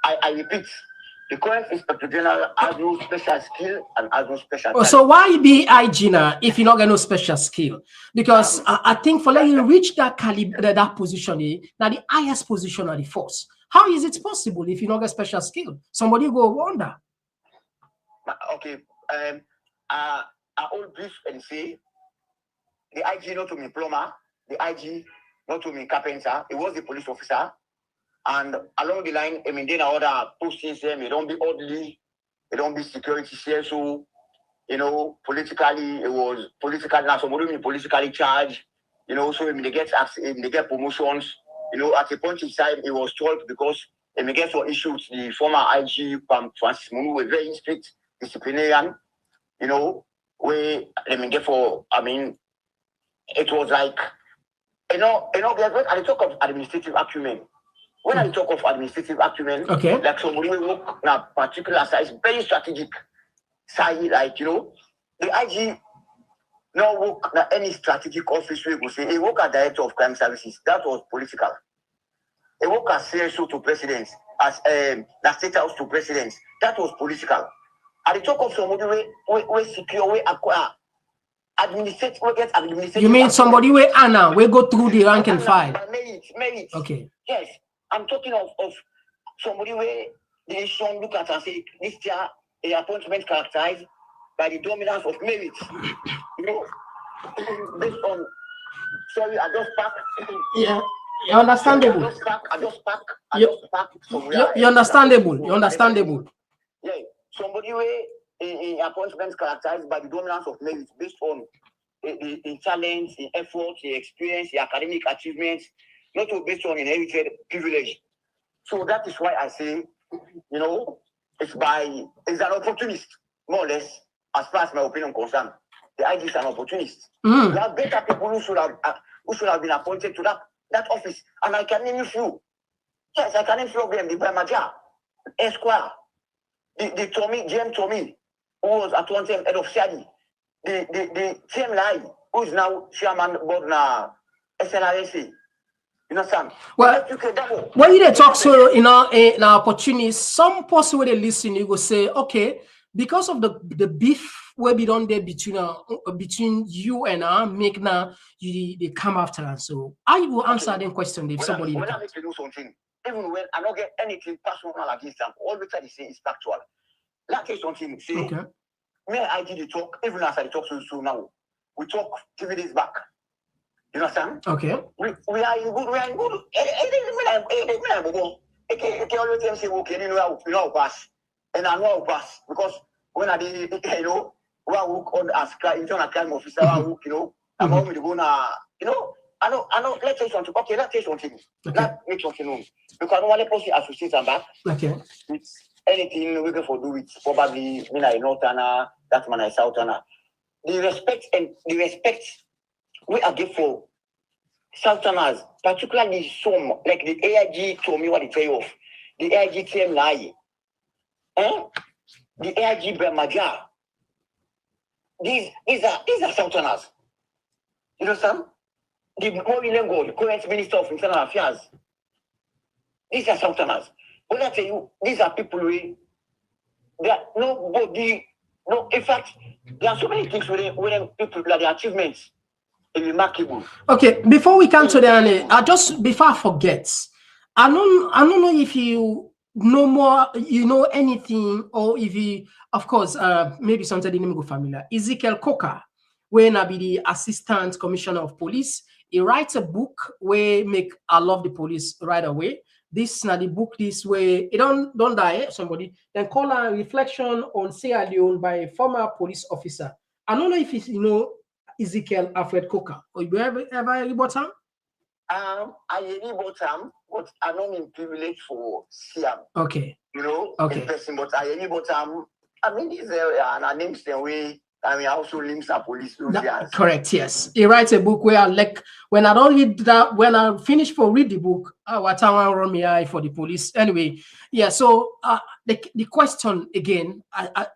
I repeat, the current Inspector General has no special skill and has no special talent. So why be IG now if you not get no special skill? Because I think for letting you reach that caliber, that position, now the highest position of the force. How is it possible if you not get special skill? Somebody go wonder. Okay, I all brief and say the IG not to me plumber, the IG not to me carpenter. It was the police officer, and along the line, I mean, then other postings them. They don't be orderly, they don't be security here. So, you know, politically, it was politically now. Somebody politically charged. You know, so I mean, they get promotions. You know, at a point in time, it was told because they may get for issues. The former IG Francis Munu were very strict disciplinarian, you know, where let me get for, I mean, it was like, you know, at the talk of administrative acumen. When I talk of administrative acumen, okay, like somebody will work in a particular size, very strategic side, like, you know, the IG no work in any strategic office we will say, he work as director of crime services. That was political. a work as CSO to presidents, as the state house to presidents. That was political. At the talk of somebody we secure, we acquire, administrate, we get administrative. You mean somebody we Anna, we go through the rank and file? Merit. Okay. Yes, I'm talking of somebody where the nation look at and say this year a appointment characterized by the dominance of merit. You know, based on. Sorry, I just pack. Yeah. You're understandable. I just pack. You're understandable. You're understandable. Yeah, somebody where in appointments characterized by the dominance of merit based on in talent, in effort, in experience, in academic achievements, not based on inherited privilege. So that is why I say, you know, it's an opportunist, more or less, as far as my opinion concerned. The IG is an opportunist. You have better people who should have been appointed to that office. And I can name you few. Yes, I can name few of them. The Brahmaja, Esquire, the Tommy, GM Tommy, who was at one time head of Shadi, the TM Lai, who is now chairman board na SNRSA. You know, Sam? Well, when you talk so in our opportunities, some person when they listen, you go say, okay, because of the beef where be done there between you and I, make now they come after us. So I will answer them question if somebody. When I make you do something, even when I don't get anything personal against them, all the time they say is factual. Let's say something, say, okay. Me I did the talk, even as I talk so now. We talk 3 days back. You understand? Okay. We are in good. It always say, okay, you know, pass. And I know I'll pass. Because when I did, you know, we work on as internal crime officer, you know, I'm going to go now, you know, I know, let's say something. Okay, let's say something. Let's make something known. Because I don't want to post it associate and back. Okay. It's anything we can for do it, probably, you know, Northerner, that man is Southerner. The respect we are give for Southerners, particularly some, like the AIG told me what they tell of. The AIG TM Lai. The AIG Brahmaja. These are Southerners. You understand? The Morilengo, the current Minister of Internal Affairs. These are Southerners. When I tell you, these are people who in fact, there are so many things with people like the achievements are remarkable. Okay, before we come to the end, before I forget, I don't know if you know more, you know anything, or if you, of course, maybe something didn't go familiar. Ezekiel Coker, when I be the Assistant Commissioner of Police, he writes a book where make I love the police right away. This is not the book this way. It don't die, somebody. Then call a reflection on Sierra Leone by a former police officer. I don't know if it's, you know, Ezekiel Alfred Coker. Or you ever heard about him? I heard about him, but I don't mean privilege for Siam. Okay. You know, okay. In person, but I heard about him. I mean, these are names the way. I mean, also links are police. Correct, yes. He writes a book where, like, when I don't read that, when I finish for read the book, what I want to run me eye for the police. Anyway, yeah, so the question again,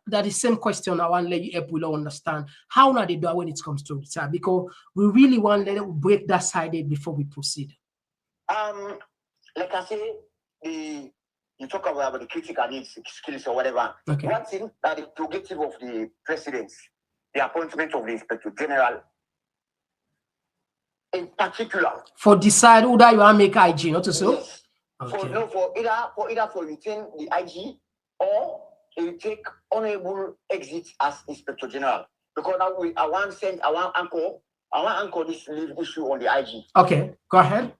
that is same question I want to let you help will understand. How now they do when it comes to retire? Because we really want to break that side before we proceed. Like I say, you talk about the critical needs, skills or whatever. Okay. One thing that the prerogative of the president, the appointment of the Inspector General, in particular, for decide who that you want to make IG, not so. Yes. Okay. For either retain the IG or you take honorable exit as Inspector General. Because now I want anchor this leave issue on the IG. Okay, go ahead.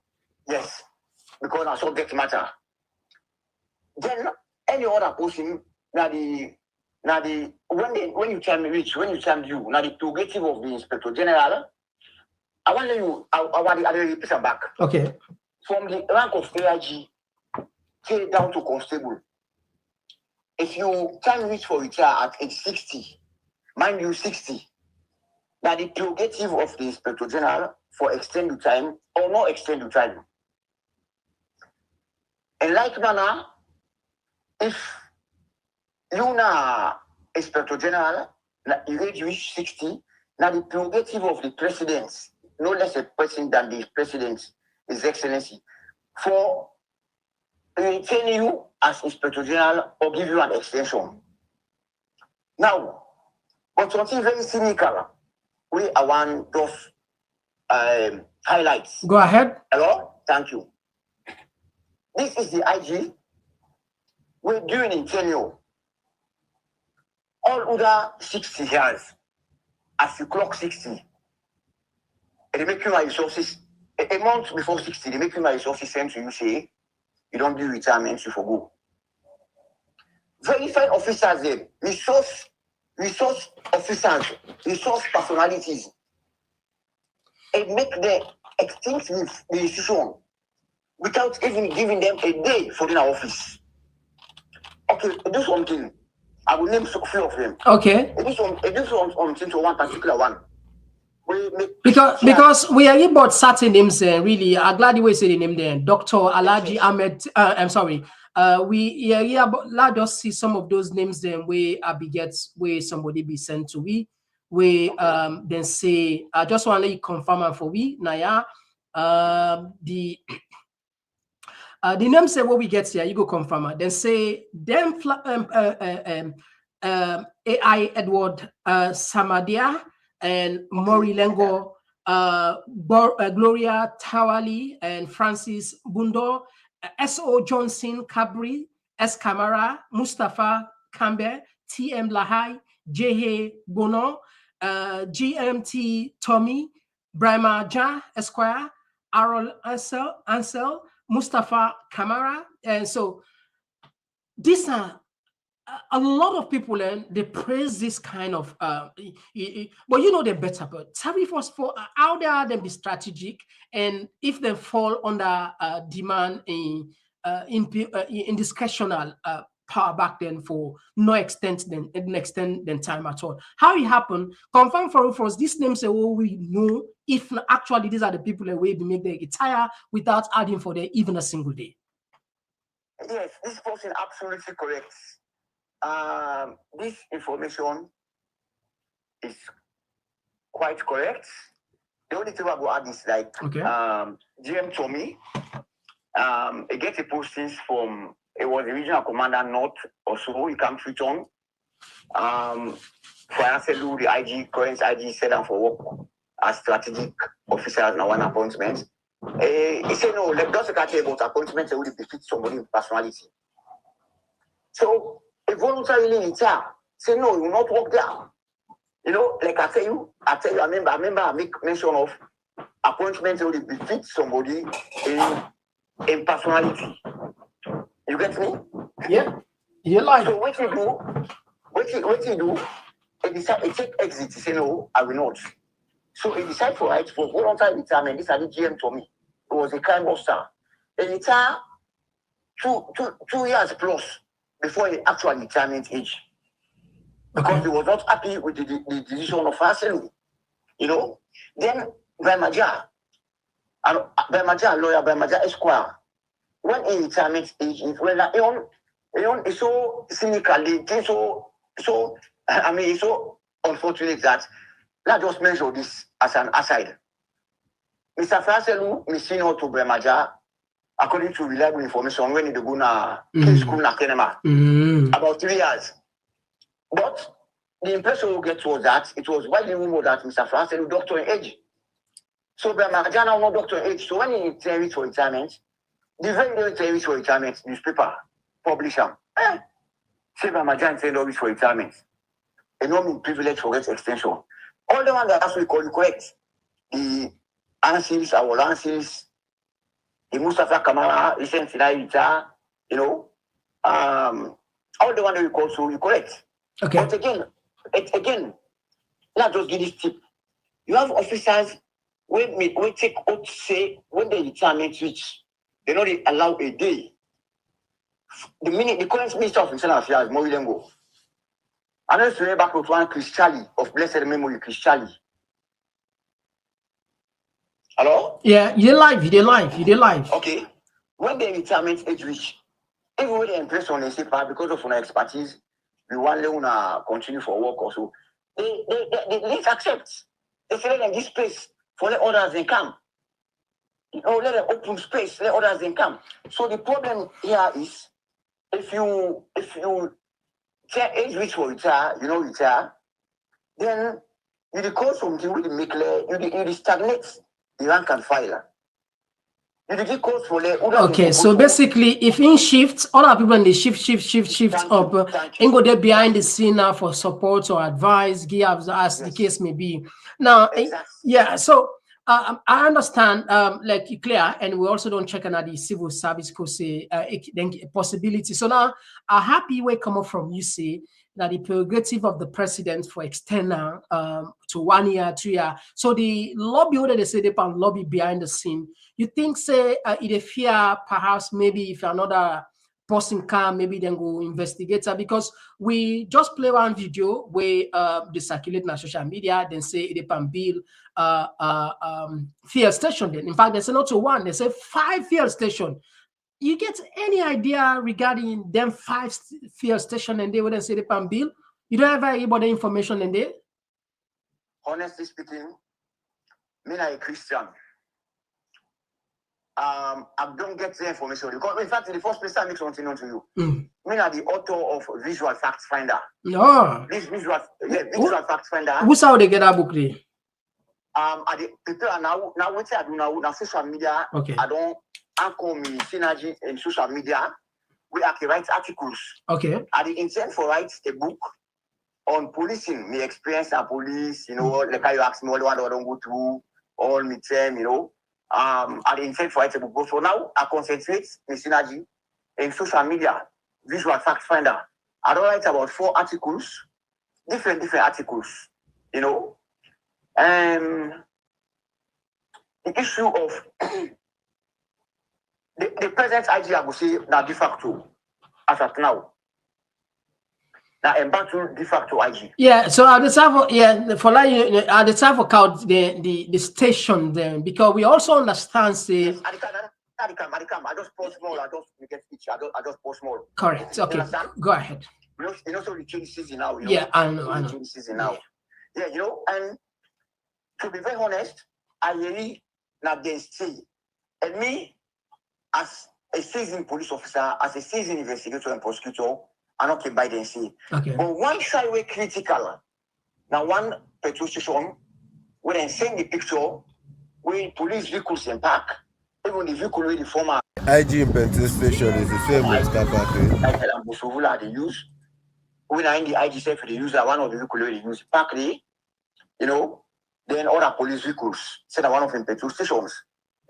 Yes, because I subject matter. Then any other person, when you time reach, when you time due, now the prerogative of the Inspector General, I want to repeat back. Okay. From the rank of AIG, take down to constable. If you time reach for retire at age 60, mind you 60, now the prerogative of the Inspector General for extend the time or not extend the time. In like manner, if you now Inspector General, you reach 60, now the prerogative of the president, no less a person than the president, His Excellency, for retain you as Inspector General or give you an extension. Now, but something very cynical, we are one those highlights. Go ahead. Hello? Thank you. This is the IG. We're doing in tenure. All other 60 years, as you clock 60, they make you my resources a month before 60, they make you my resources sent to you, say, you don't do retirement, you forgo. Verified officers then, resource officers, resource personalities, and make them extinct the decision without even giving them a day for their office. Okay, do something. I will name a few of them. Okay. Do something to one particular one. Because we are about certain names, really. I'm glad you were saying the name there. Dr. Alaji Ahmed. I'm sorry. But let us see some of those names then where begets where somebody be sent to we. Then say I just want to let you confirm and for we Naya. The name say what we get here, you go confirm it. Then say them AI Edward Samadia and Mori Lengo, Gloria Tawali and Francis Bundo, S.O. Johnson Cabri, S. Kamara, Mustafa Kambe, T.M. Lahai, J.H. Bono, GMT Tommy, Brahma Ja Esquire, Arol Ansel, Mustafa Kamara. And so these are a lot of people, and they praise this kind of but you know they're better. But tariff was for how they are, them be strategic, and if they fall under demand in discretional power back then for no extent than time at all. How it happened, confirm for us, these names say, oh, we know if actually these are the people that will make them retire without adding for them even a single day. Yes, this person absolutely correct. This information is quite correct. The only thing I will add is like GM Tommy, he gets a postings from, it was the regional commander North or so, he comes return. For Anselu, the IG, current IG set down for work as strategic officers now one appointment. He said no, let us catch about appointments that will defeat somebody with personality. So a voluntarily retire, say no, you will not work there. You know, like I tell you, I remember I make mention of appointments that will defeat somebody in personality. You get me? Yeah. You're like so what you do, he decide he take exit, he say no, I will not. So he decide for voluntary retirement. This is the GM to me. It was a crime buster. He retired 2 years plus before the actual retirement age. Because he was not happy with the decision of Anselu. You know? Then Brahmaja, lawyer Brahmaja Esquire, when in retirement age, it's so cynically, it's so unfortunate that let's just mention this as an aside. Mr. Anselu, Missino to Brahmaja, according to reliable information, when he go na school na Kenema, about 3 years. But the impression we get was that it was widely rumored that Mr. Anselu doctor in age. So Brahmaja now not doctor in age. So when he retires for retirement, the very day retires for retirement, newspaper publish him. Say Brahmaja retires for retirement. A no privilege for get extension. All the ones that actually call correct. The answers, our answers, the Mustafa Kamara, recent retire, you know, all the ones that we call so you correct. Okay. But again, let's just give this tip. You have officers we take out say when the retirement reach, they don't allow a day. The current Minister of Internal Affairs, Mori Lengo, I know to back with one Chris Charlie of blessed memory, Chris Charlie. Hello? Yeah, you're live. Okay. When the retirement age reach, even with the impression they say because of our expertise, we want to continue for work or so. They accept. They say in this place for the others they come. let them open space, let others then come. So the problem here is if you age which will retire, then you call something with the make you stagnate the rank and file. Okay, so basically, if in shifts, all our people in the shift up, and go there behind the scene now for support or advice, give as the case may be. Now, yeah, so I understand, like clear, and we also don't check another civil service cause then a possibility. So now, a happy way come up from you say that the prerogative of the president for external to 1 year, 2 year. So the lobby, what they say they can lobby behind the scene. You think say it fear perhaps maybe if another person can maybe then go investigate her, because we just play one video where they circulate on social media, then say they can build fuel station. Then in fact they say not to one, they say 5 fuel station. You get any idea regarding them 5 fuel station and they wouldn't say they can build? You don't have anybody information in there? Honestly speaking, me not a Christian. I don't get the information because in fact in the first place I make something known to you. Me not the author of Visual Fact Finder. No. This visual fact finder. Who's how they get that book? I prepare now what I do now social media. Okay. I don't anchor me synergy in social media. We are to write articles. Okay. I the intent for write a book on policing, me experience and police, like you ask me all the one I don't go through, all me term, I the intent for write a book. But for now, I concentrate my synergy in social media, Visual Fact Finder. I don't write about 4 articles, different articles, the issue of the present IG, I would say, now de facto, as at now. Now, embattle de facto IG. Yeah, so at the time, for like at the time for count the station then, because we also understand say. Yes, I just pause small. I just get speech. I just pause small. Correct. Okay, go ahead. So the change season now. Yeah, I know. Change season now. Yeah, and to be very honest, I really not against see. And me, as a seasoned police officer, as a seasoned investigator and prosecutor, I'm not by the see. Okay. But one side way critical. Now one petrol station, when they send the picture, where police vehicles in park, even the vehicle with the former IG in petrol station is the same with car parking. They use. When I in the IG self, they use one of the vehicles they use park then other police vehicles, say that one of them petrol stations.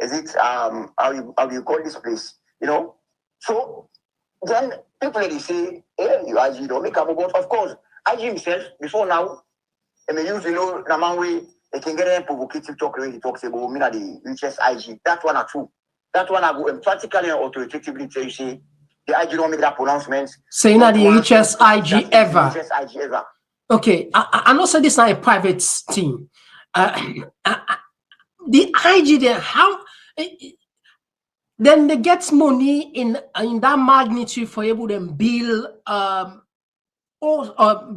Is it how you call this place? So then people they say, hey, you IG don't make up about. Of course, IG himself before now, and they use the man way they can get a provocative talk when he talks about me the richest IG. That one are true. That one I go emphatically and authoritatively tell you say the IG don't make that pronouncement. Saying that the richest IG ever. The richest IG ever. Okay, I know say this is not a private thing. The IG there, how then they get money in that magnitude for able to build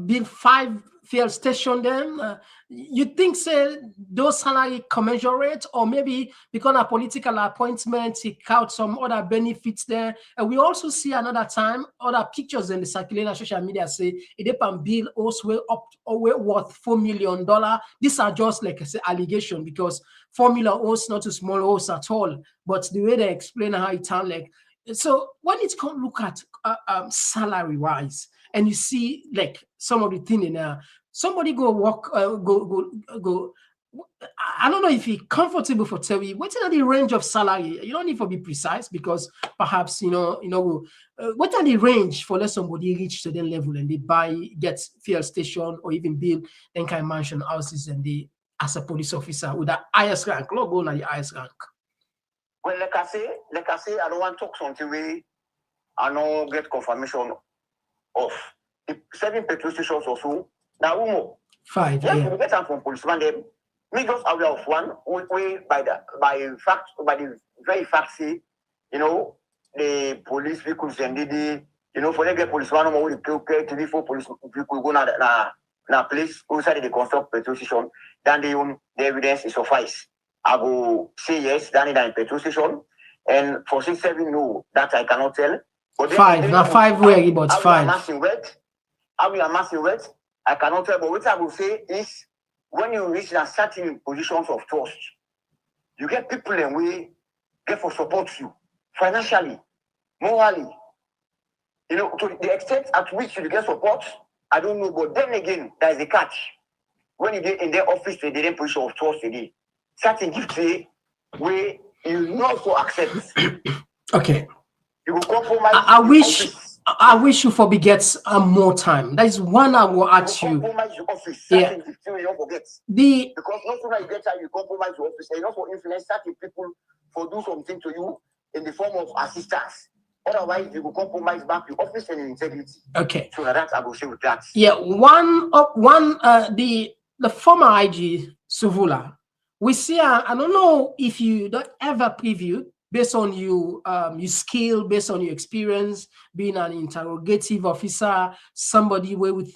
build 5 fuel station then you think say those salary commensurate, or maybe because of political appointments he count some other benefits there? And we also see another time other pictures in the circulating social media say they can build also up worth $4 million. These are just like I say allegation, because $4 million is not a small house at all, but the way they explain how it sounds like. So when it's come look at salary wise, and you see like some of the thing in there, somebody go walk, go. I don't know if it's comfortable for tell you what's the range of salary. You don't need to be precise, because perhaps what are the range for let somebody reach to their level and they get fuel station or even build then kind of mansion houses and they as a police officer with the highest rank, logo on the highest rank. Well, like I say, I don't want to talk something where I don't get confirmation of the 7 petrol stations or so. Now, 5. yes, Yeah. we get them from policeman. Them, me just aware of one. We by the very fact say, the police vehicles and for them get policeman no more. The 3, 4 police vehicles go na place outside the construct petrol station. Then the evidence is suffice. I go say yes, down in the petrol station. And for 6, 7, no, that I cannot tell. But 5, now 5 way, but 5. How we amassing wealth, I cannot tell. But what I will say is, when you reach a certain positions of trust, you get people and we get for support you financially, morally. You know, to the extent at which you get support, I don't know. But then again, there is a catch. When you get in their office, they didn't position of trust today. Certain gifts where you not so accept. Okay. You will compromise. I wish you for begets more time. That is one I will ask you. Compromise your office. Yeah. You don't forget. Because not sooner you get time, you compromise your office. And you also influence certain people for do something to you in the form of assistance. Otherwise, you will compromise back your office and your integrity. Okay. So that I will say with that. Yeah. The former IG Suvula, we see. I don't know if you don't ever preview based on your skill, based on your experience, being an interrogative officer, somebody with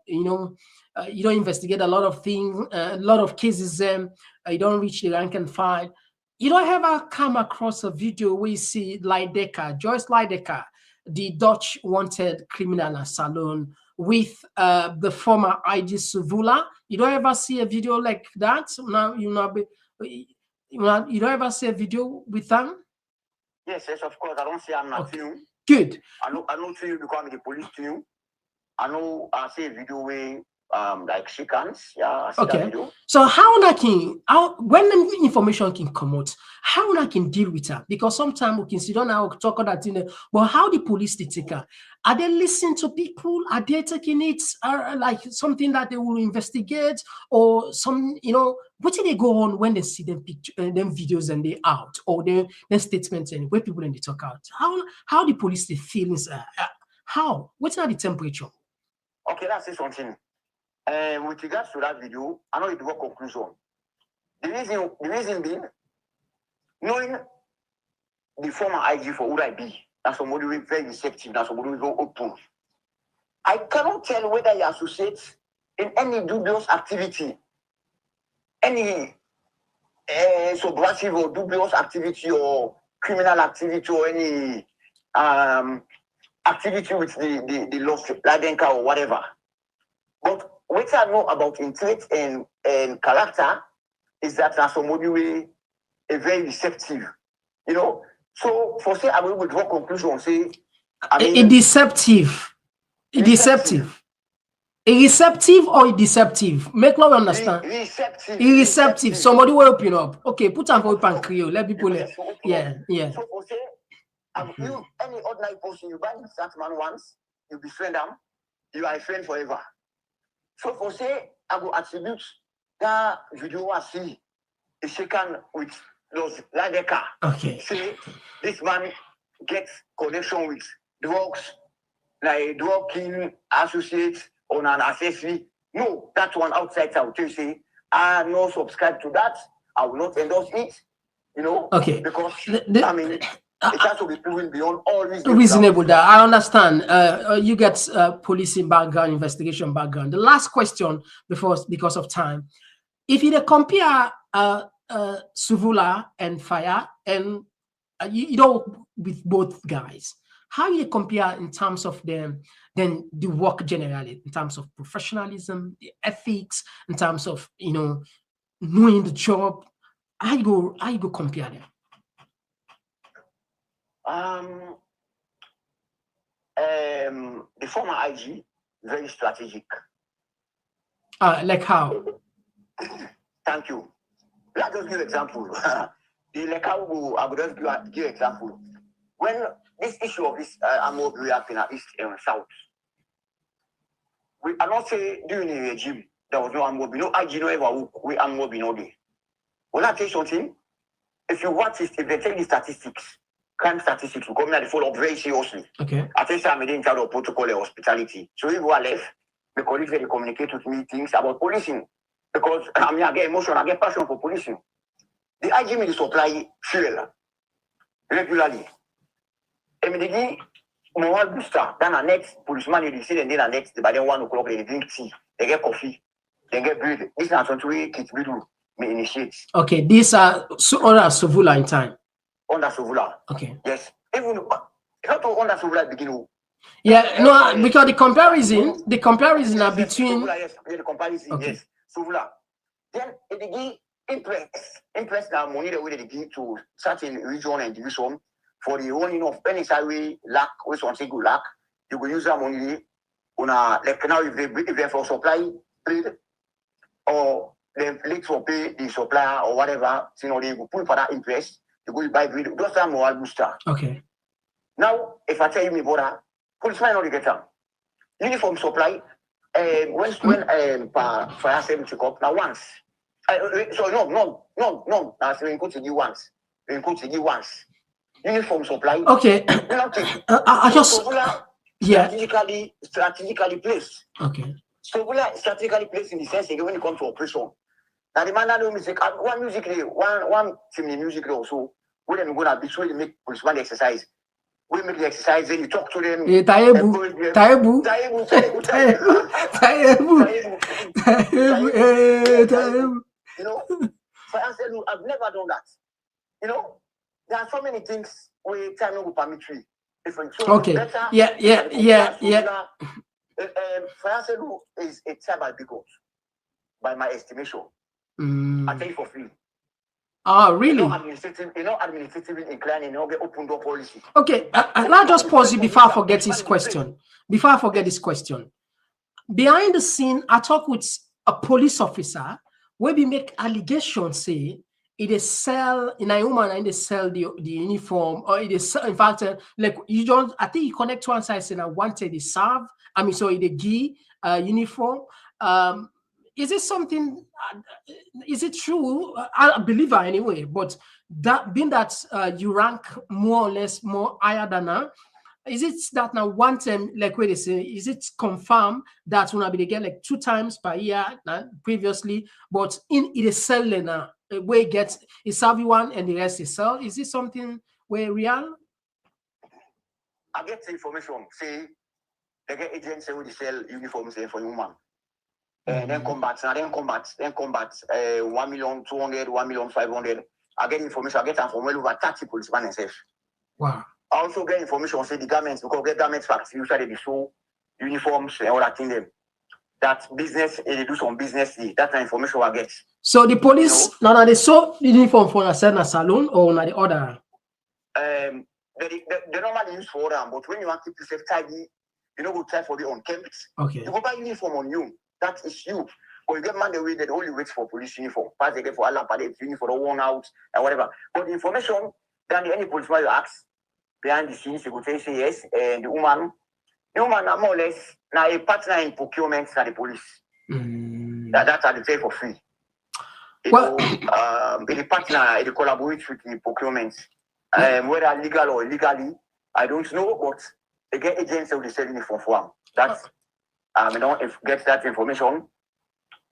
you don't investigate a lot of things, a lot of cases. You don't reach the rank and file. You don't ever come across a video where you see Joyce Leidecker, the Dutch wanted criminal at Salon, with the former IG Suvula. You don't ever see a video like that. Now you don't ever see a video with them. Yes, of course. I don't say I'm not you. Good. I know see you become the police to you. I know I see a video where like she can't. Yeah, I see that video. So when the information can come out, how I can deal with her? Because sometimes we can sit down and talk about that, but how the police they take her? Are they listening to people? Are they taking it like something that they will investigate, or some, what do they go on when they see them videos and they out, or their statements and where people and they talk out? How the police the feelings how? What's the temperature? Okay, that's something. With regards to that video, I know it was conclusion. The reason being, knowing the former IG for who I be, that's somebody who is very receptive, that's somebody who is very open. I cannot tell whether you associate in any dubious activity, any subversive or dubious activity or criminal activity or any activity with the lost Ladenka or whatever. But what I know about intellect and character is that somebody who is very receptive, So for say I will withdraw conclusion. Say deceptive. Receptive or deceptive? Make no understand. Receptive. Somebody will open up. Okay, put on for open Creole. Let people. Yeah. So for say, you any ordinary person you buy that man once, you befriend them, you are a friend forever. So for say, I will attribute that video I see a shaken with those Ladeka. Okay. Say this man gets connection with drugs, like drug king associates on an accessory. No, that one outside I will tell you say, I no subscribe to that. I will not endorse it. Okay. Because it has to be proven beyond all reasonable. That I understand. You get policing background, investigation background. The last question because of time, if you compare Suvula and Fire, and with both guys, how you compare in terms of the work generally, in terms of professionalism, the ethics, in terms of knowing the job, how you go compare them? The former IG, very strategic. Like how? Thank you. Let's just give example. I will just give example. When this issue of this armed happened at East and South, we are not say during the regime there was no armed robbery. No IG no ever we armed robbery no day. When I tell you something, if you watch it, if they take the statistics, crime statistics will come and they follow up very seriously. Okay. I think I'm in charge of protocol and hospitality. So if I left, the colleagues they communicate with me things about policing. Because I get emotion, I get passion for policing. The IG me supply fuel regularly. And they give one booster, then the next policeman you see them then the next by then 1 o'clock they drink tea, they get coffee, they get bread. This is not something we kids do. may initiate. Okay, these are under Sovula in time. Under Sovula. Okay. Yes. Even how to under Sovula begin. Yeah, no, because the comparison are between. Sovula, yes, the comparison, Okay. yes. Sovula. Then it begin interest that money the way they give to certain region and division for the owning of any salary lack, which one say good lack, you will use that money on a like now if they for supply trade or they late for pay the supplier or whatever, you know, they will put for that interest, you go buy bread, those are more booster. Okay. Now, if I tell you me, brother, policeman not get them. Uniform supply, when fire service check up, now once. So no. That's when go to you once. When go to you once. Uniform supply. Okay. I just strategically placed. Okay. So we are strategically placed in the sense that when it comes to operation. Now the man that do music, one music day, one team in music day also. When them gonna be so they make policeman exercise. We make the exercise, then you talk to them. Taebu. You know, for answer, I've never done that. You know, there are so many things where time will permit me. Okay. Yeah. For answer, is a tribal bigot, by my estimation. I tell you for free. Ah, really? Administratively inclined, get open door policy. Okay, I'll just pause you before I forget this question. Behind the scene, I talk with a police officer where we make allegations, say, it is sell in a woman and they sell the uniform, or it is in fact like you don't. I think you connect to one side saying I wanted the serve. I mean, so the gi uniform. Is it something? Is it true? I believe her anyway. But that being that you rank more or less more higher than her, is it that now one time, like what they say, is it confirmed that will be again like 2 times per year previously? But in it is selling now, where it gets a serve one and the rest is sell. Is it something where real? I get the information. Say they get agents who sell uniforms for women. And then combat 1,200,000, 1,500,000. I get information. I get from well over 30 policemen themselves. Wow. I also get information on say the garments, because get garments factory usually they show uniforms and all that in them. That business, they do some business. That's the information I get. So the police now they saw the uniform for a certain salon or not the other. They normally use for them, but when you want to keep yourself tidy, you know, go try for the on campus. Okay. You go buy uniform on you. That is you. But you get man the way that only waits for police uniform. Pass they get for Allah, but it's uniform for the worn out and whatever. But the information, then any policeman you ask behind the scenes, you go say yes, and the woman are more or less now a partner in procurement for the police. That's how they pay for free. Well, the partner, they collaborate with the procurement. Whether legal or illegally, I don't know, but they get agents who they sell uniform for them. That's I don't get that information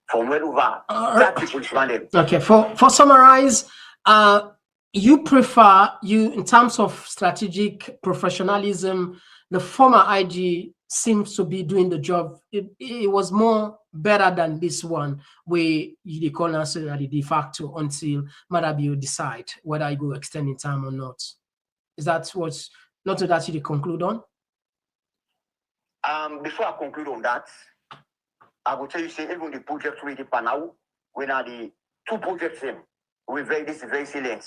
from well over 30 policemen. Okay, for summarize, you prefer in terms of strategic professionalism, the former IG seems to be doing the job. It was more better than this one where you call us the de facto until Madabio decide whether you go extend in time or not. Is that what's not that you conclude on? Before I conclude on that, I will tell you, say, even the project we did now, when are the 2 projects in, this is very salient.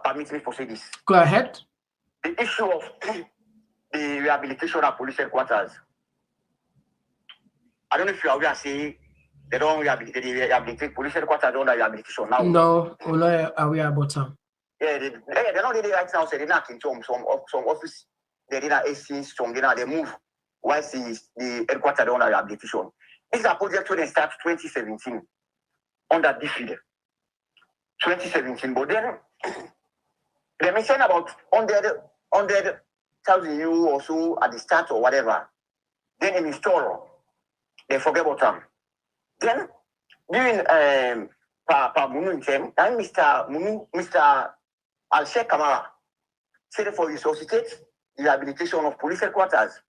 Permit me to say this. Go ahead. The issue of the rehabilitation of police headquarters. I don't know if you are aware, say, they don't rehabilitate police headquarters under rehabilitation now. No, we're not aware about them. Yeah, they're not really right now, so they're not in some office, they're not AC, some they move. Why is the headquarters under rehabilitation? This is a project when they start 2017 under this field. 2017, but then they mentioned about 100,000 euro or so at the start or whatever. Then they install, they forget about them. Then during Munu term, and Mr. Al-Sheikh Kamara said for resuscitate the rehabilitation of police headquarters.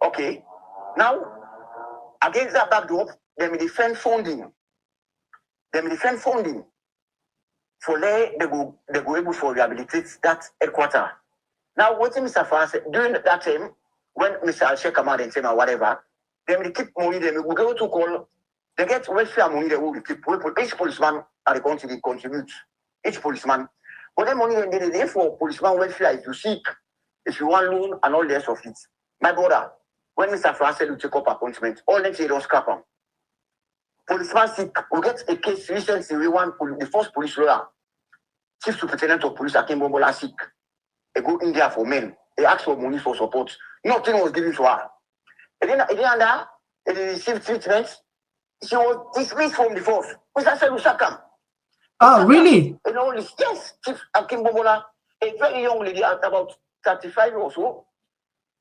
Okay, now against that backdrop, they may defend funding. them defend funding for they go able to rehabilitate that headquarter. Now, what Mr. Farr said during that time, when Mr. Al-Sheikh come out and say whatever, then they keep money, they will go to call, they get welfare money, they will keep, each policeman at the country, they contribute, each policeman. But then money, they for policeman welfare, if you seek, if you want loan, and all the rest of it. My brother, when Mr. Farr said to take up appointment, all them say don't scrap them. Policeman sick, we get a case recently, the first police lawyer, chief superintendent of police, Akim Bombola sick. They go India for men. They ask for money for support. Nothing was given to her. And then they received treatment. She was dismissed from the force. Mr. Selusakam. Oh, really? You know, yes, Chief Akim Bombola, a very young lady, about 35 or so.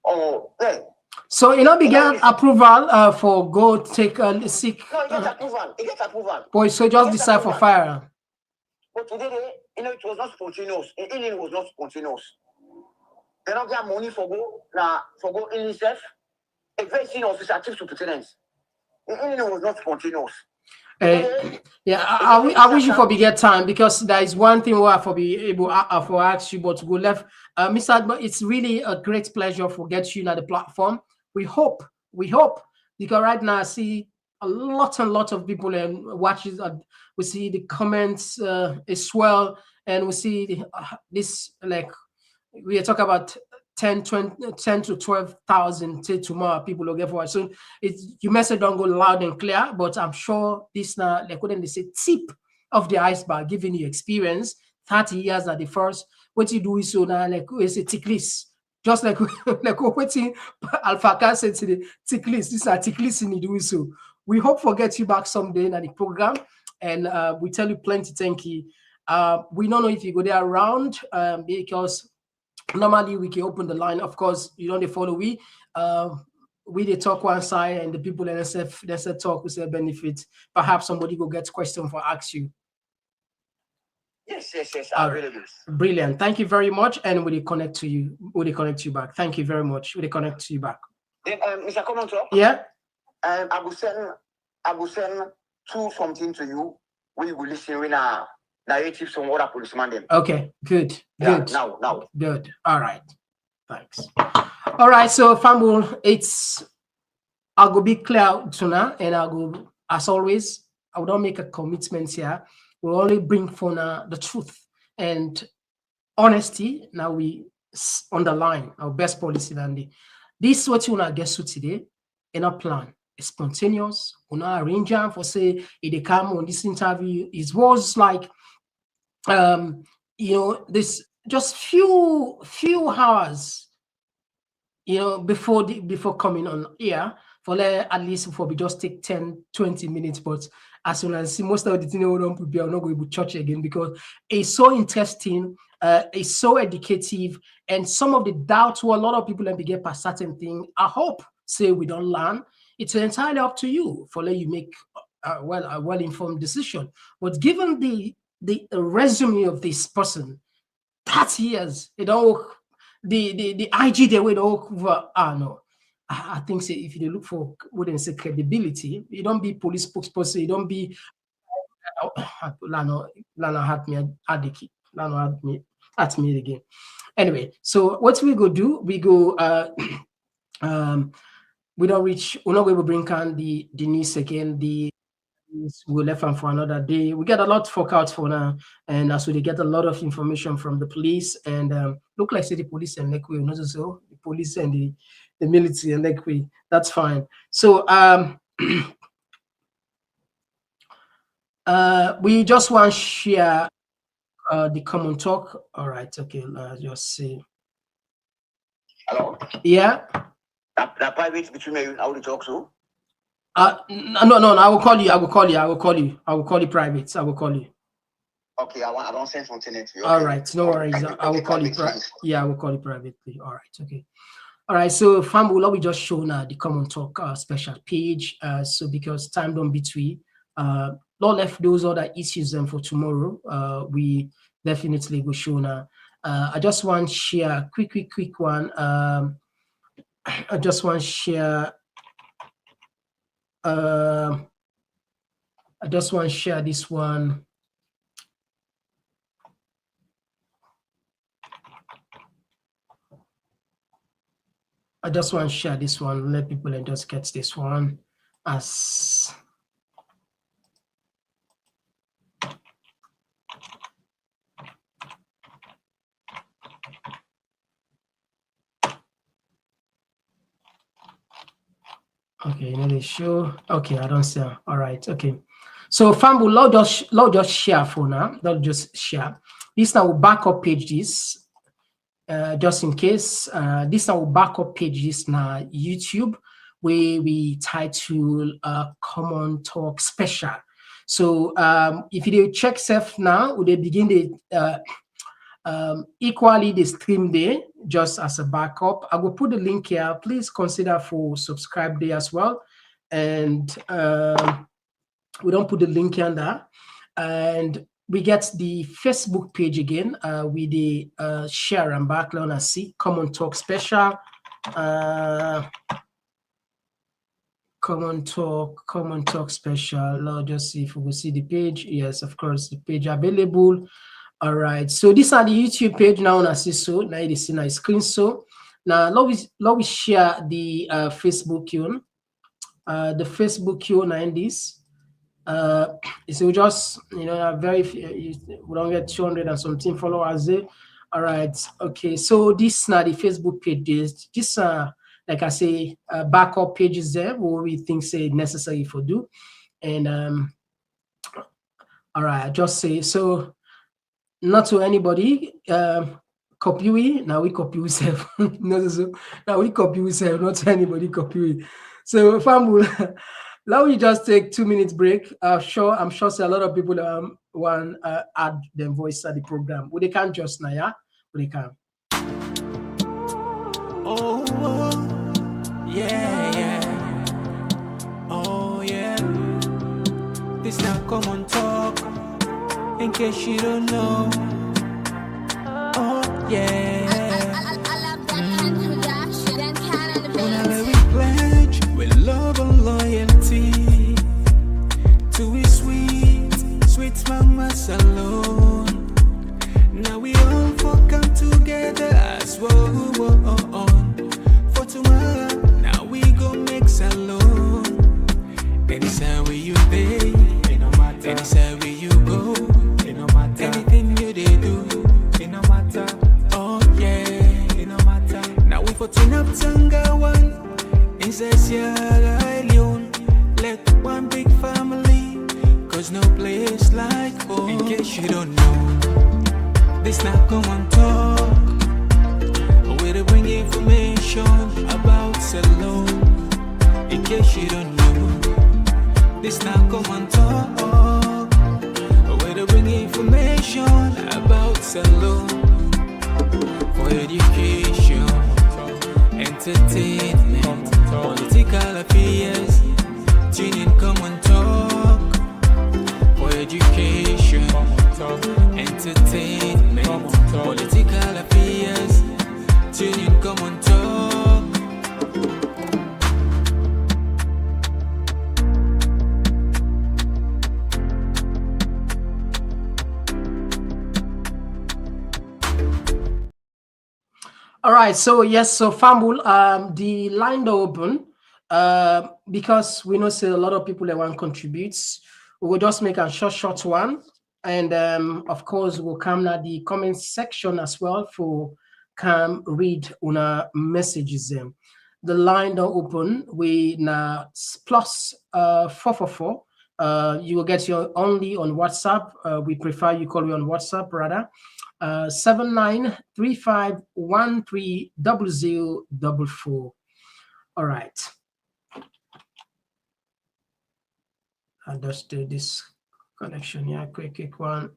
Oh, yeah. So you know, began approval for go take a sick. No, it gets approval. It gets approval. Boy, so just decide for fire. But today, you know, it was not spontaneous. It was not spontaneous. They don't get money for go in itself. A very senior officer, chief superintendent. It was not spontaneous. Yeah, I wish you for bigger time, because there is one thing where I for be able for ask you, but to go left, Mr. Adbo, it's really a great pleasure for get you on the platform. We hope, because right now I see a lot of people and watches. We see the comments as well, and we see this, like we are talking about 10 to 12,000 till tomorrow people will get for it. So your message don't go loud and clear, but I'm sure this now, like when they say tip of the iceberg, giving you experience 30 years at the first. What you do is so now, like it's a tick list, just like what Alpha said to the tick list. This is a tick list in doing so. We hope for get you back someday in the program, and we tell you plenty. Thank you. We don't know if you go there around because normally we can open the line. Of course, you don't follow we they talk one side, and the people that they talk with their benefit. Perhaps somebody will get question for ask you. Yes. I'm really good. Brilliant. Thank you very much. And will they connect to you? Will they connect you back? Thank you very much. Will they connect to you back? Then Mr. Komon-Tok. Yeah. I will send something to you. We will listen when narratives from other policemen them. Okay, good. Yeah, now. Good. All right. Thanks. All right, so Famul, I'll go be clear tonight, and I'll go, as always, I will not make a commitment here. We'll only bring for now the truth and honesty. Now we underline our best policy than this is what you wanna get to today in a plan. It's spontaneous. We not arrange for say if they come on this interview, it was like you know, this just few hours, you know, before coming on here, for at least before we just take 10-20 minutes. But as soon as see most of the thing we don't prepare, I'm not going to church again, because it's so interesting, it's so educative, and some of the doubts where a lot of people let me get past certain thing, I hope say we don't learn. It's entirely up to you for let you make a well-informed decision. But given the resume of this person, 30 years, it don't work. The IG they will work over. No, I think say if you look for wouldn't say credibility, you don't be police spokesperson, you don't be Lano had me at the key. Lano had me at me again. Anyway, so what we go do, we go we don't reach, we're not going to bring on the news again, we'll left them for another day. We get a lot to fork out for now, and so they get a lot of information from the police, and look like say the police and like we not so the police and the military and like we, that's fine. So we just want to share the Komon-Tok. All right, okay, let's just see. Hello? Yeah. That private between me, I will talk to. No, I will call you private. I will call you. Okay, I don't send something to you. Okay. All right, no worries. I will call you I will call you privately. All right, okay. All right, so fam, will just show now the Komon-Tok special page. So because time don't between not left those other issues then for tomorrow. We definitely go show now. I just want to share quick one. I just want to share I just want to share this one. I just want to share this one. Let people and just get this one as. Okay, you know they show. Okay, I don't see. All right. Okay. So Fambu, Lord just share for now. Don't just share. This now will backup page this. Just in case, this now will backup page this now YouTube where we title Komon-Tok special. So if you check self now, they begin the equally the stream there just as a backup. I will put the link here. Please consider for subscribe there as well. And we don't put the link here there. And we get the Facebook page again with the share and background and see Komon-Tok special. Komon-Tok special. Now just see if we will see the page. Yes, of course, the page available. All right. So these are the YouTube page now. I see so now it is in a screen. So now let we share the Facebook queue. The Facebook queue now in this. So just very we don't get 200 and something followers there. All right. Okay. So this now the Facebook page. This like I say, backup pages there where we think say necessary for do. And all right. I just say so. Not to anybody. Copy we now we copy ourselves. No, so now we copy ourselves. Not to anybody copy we. So Fambu. Now we just take 2 minutes break. I'm sure a lot of people want add their voice at the program. Well, they can't just now, yeah? But they can. Oh, yeah, yeah. Oh, yeah. This now Komon-Tok. In case you don't know. Oh, yeah. Whenever we pledge with love and loyalty to his sweet mamas alone. Now we all come together as one for tomorrow. Now we go make salon. Anytime where you stay, anytime where you go, anything you they do, it no matter. Oh yeah, it no matter. Now we for turn up Tanga one. Inside Sierra Leone, let one big family, cause no place like home. In case you don't know, this not Komon-Tok, where they bring information about Salon. In case you don't know, this not Komon-Tok, where they bring information about Salon. For education, entertainment, political affairs, tune in Komon-Tok. For education, entertainment, political affairs, tune in Komon-Tok. All right. So yes. So Fambul, the line door open. Because we know say a lot of people that want contributes. We will just make a short one, and of course we'll come at the comment section as well for come read una messages them. The line door open we now plus 444. You will get your only on WhatsApp. We prefer you call you on WhatsApp rather. 7935130044. All right. I'll just do this connection here, quick one.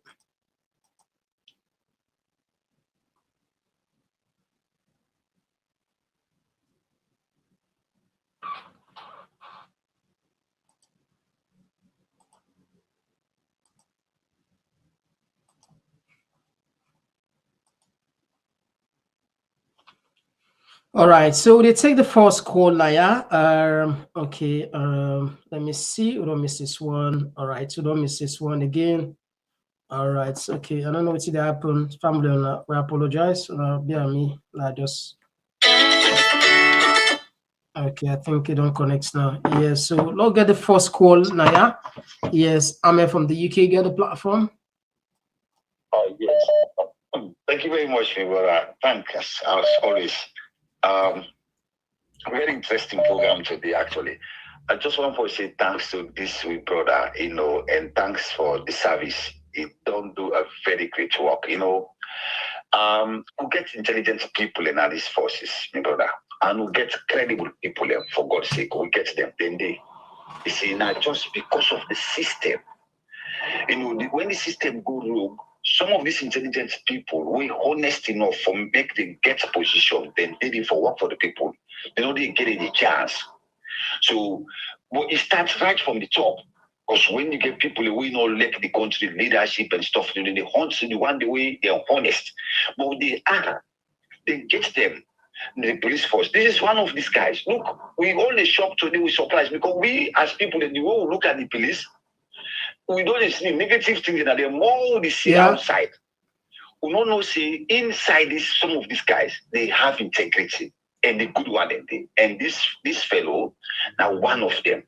All right, so they take the first call now, yeah. Okay, let me see. We don't miss this one. All right, so don't miss this one again. All right, okay. I don't know what did happen. Family, we apologize. Bear me. Like just okay. I think it don't connect now. Yes, so let's get the first call now, yeah. Yes, I'm from the UK. Get the platform. Yes. Thank you very much, my brother. Thanks, as always. Very interesting program today, actually. I just want to say thanks to this sweet brother, and thanks for the service. It don't do a very great work, we get intelligent people in these forces, my brother, and we get credible people, and for God's sake, we get them. Then you see, now just because of the system, when the system go wrong, some of these intelligent people, we honest enough for make them get position, then they need for work for the people. They get any chance. So, but it starts right from the top. Because when you get people who not let the country leadership and stuff, they hunt the one the way they're honest. But they get them. The police force. This is one of these guys. Look, we only shocked today with surprise because we as people in the world look at the police, we don't see negative things that they're more we see outside. We don't know see inside some of these guys, they have integrity and the good one and this fellow, now one of them.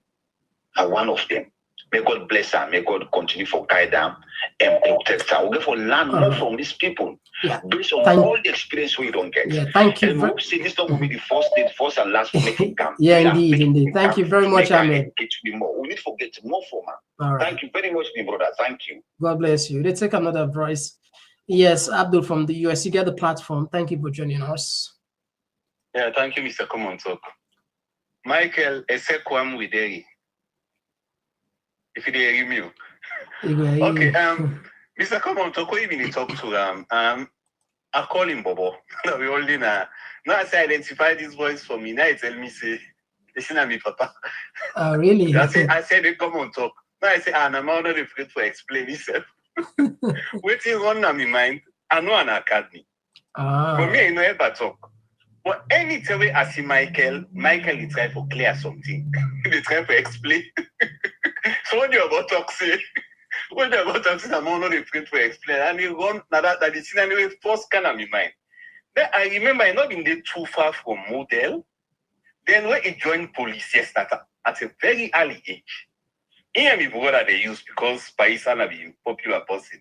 May God bless them. May God continue for guide them and protect them. We're going to learn more from these people based on all the experience we don't get. Yeah, thank you. And we hope see this one will be the first and last for making camp. Yeah, indeed. Thank you very much, Ahmed. We need to get more from her. Thank you very much, my brother. Thank you. God bless you. Let's take another voice. Yes, Abdul from the US. You get the platform. Thank you for joining us. Yeah, thank you, Mr. Komon-Tok. Michael Esekwam Wideri. If you hear me. Okay, Mr. Komon-Tok, when you talk to I call him Bobo. No, we only now I say identify this voice for me. Now he tell me say, listen to me, Papa. Really? I said they come on top. Now I say, I'm not afraid to explain himself. Waiting on my mind, I know an academy. For me, I know ever talk. But anytime I see Michael is trying to clear something. They try to explain. So when you're about talk, say, I'm not afraid to explain. And you run that the scenario first can of my mind. Then I remember I not been there too far from model. Then when he joined police, yes, at a very early age. He and my brother they use because Paisana be a popular person.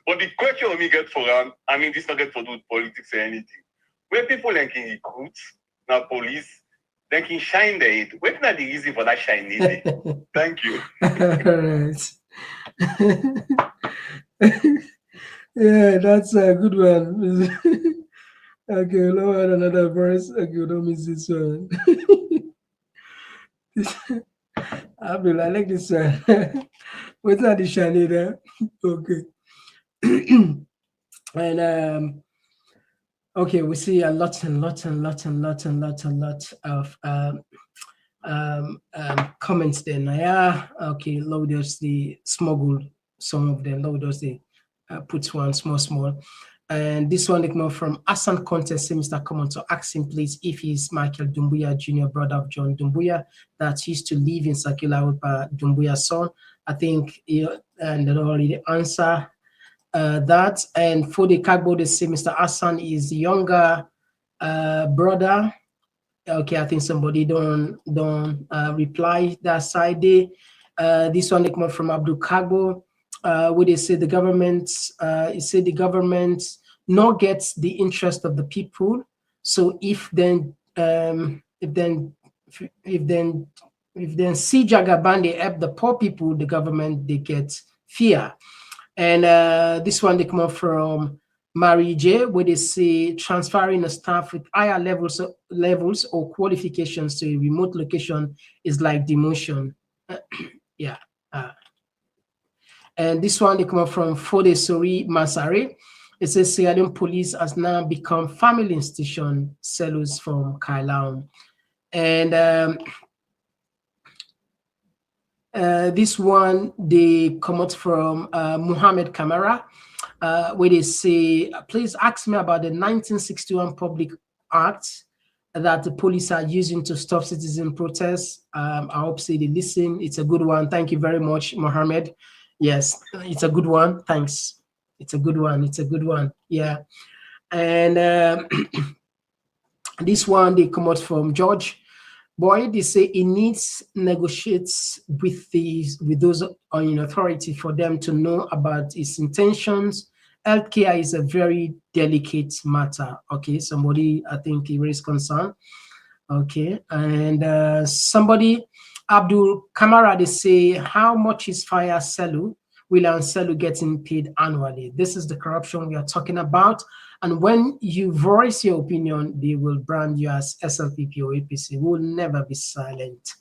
But the question we get for this not get to do with politics or anything. When people can recruit, now police, they can shine their head. What's not the reason for that shine easy? Thank you. Yeah, that's a good one. Okay, we'll add another verse. Okay, don't miss this one. Abdul, I like this one. What's that the shiny there? Okay. And okay, we see a lot of comments there. Yeah, okay, loaders the smuggled some of them. Loaders they put one small. And this one come from Hassan Contest, Mr. Komon-Tok, ask him please if he's Michael Doumbouya, junior brother of John Doumbouya, that used to live in Circular with Doumbouya's son. I think and they already answer that. And for the Kagbo, they say Mr. Hassan is the younger brother. Okay, I think somebody don't reply that side there. This one they come from Abdul Kagbo. Where they say the government, the government not gets the interest of the people. So if then see Jagaban, they help the poor people, the government they get fear. And this one they come up from Mary J, where they say transferring a staff with higher levels or qualifications to a remote location is like demotion. Yeah. And this one they come up from Fode Sori Masare. It says Sierra Leone police has now become family institution sellers from Kailaun. And this one they come out from Muhammad Kamara, where they say, please ask me about the 1961 Public Act that the police are using to stop citizen protests. I hope they listen. It's a good one. Thank you very much, Mohammed. Yes, it's a good one. Thanks. It's a good one. It's a good one. Yeah. And this one, they come out from George. Boy, they say it needs negotiates with those in authority for them to know about its intentions. Healthcare is a very delicate matter. Okay, somebody I think he raised concern. Okay, and somebody, Abdul Kamara, they say, how much is Fire Selu, William Selu getting paid annually? This is the corruption we are talking about. And when you voice your opinion, they will brand you as SLPP or APC. We will never be silent.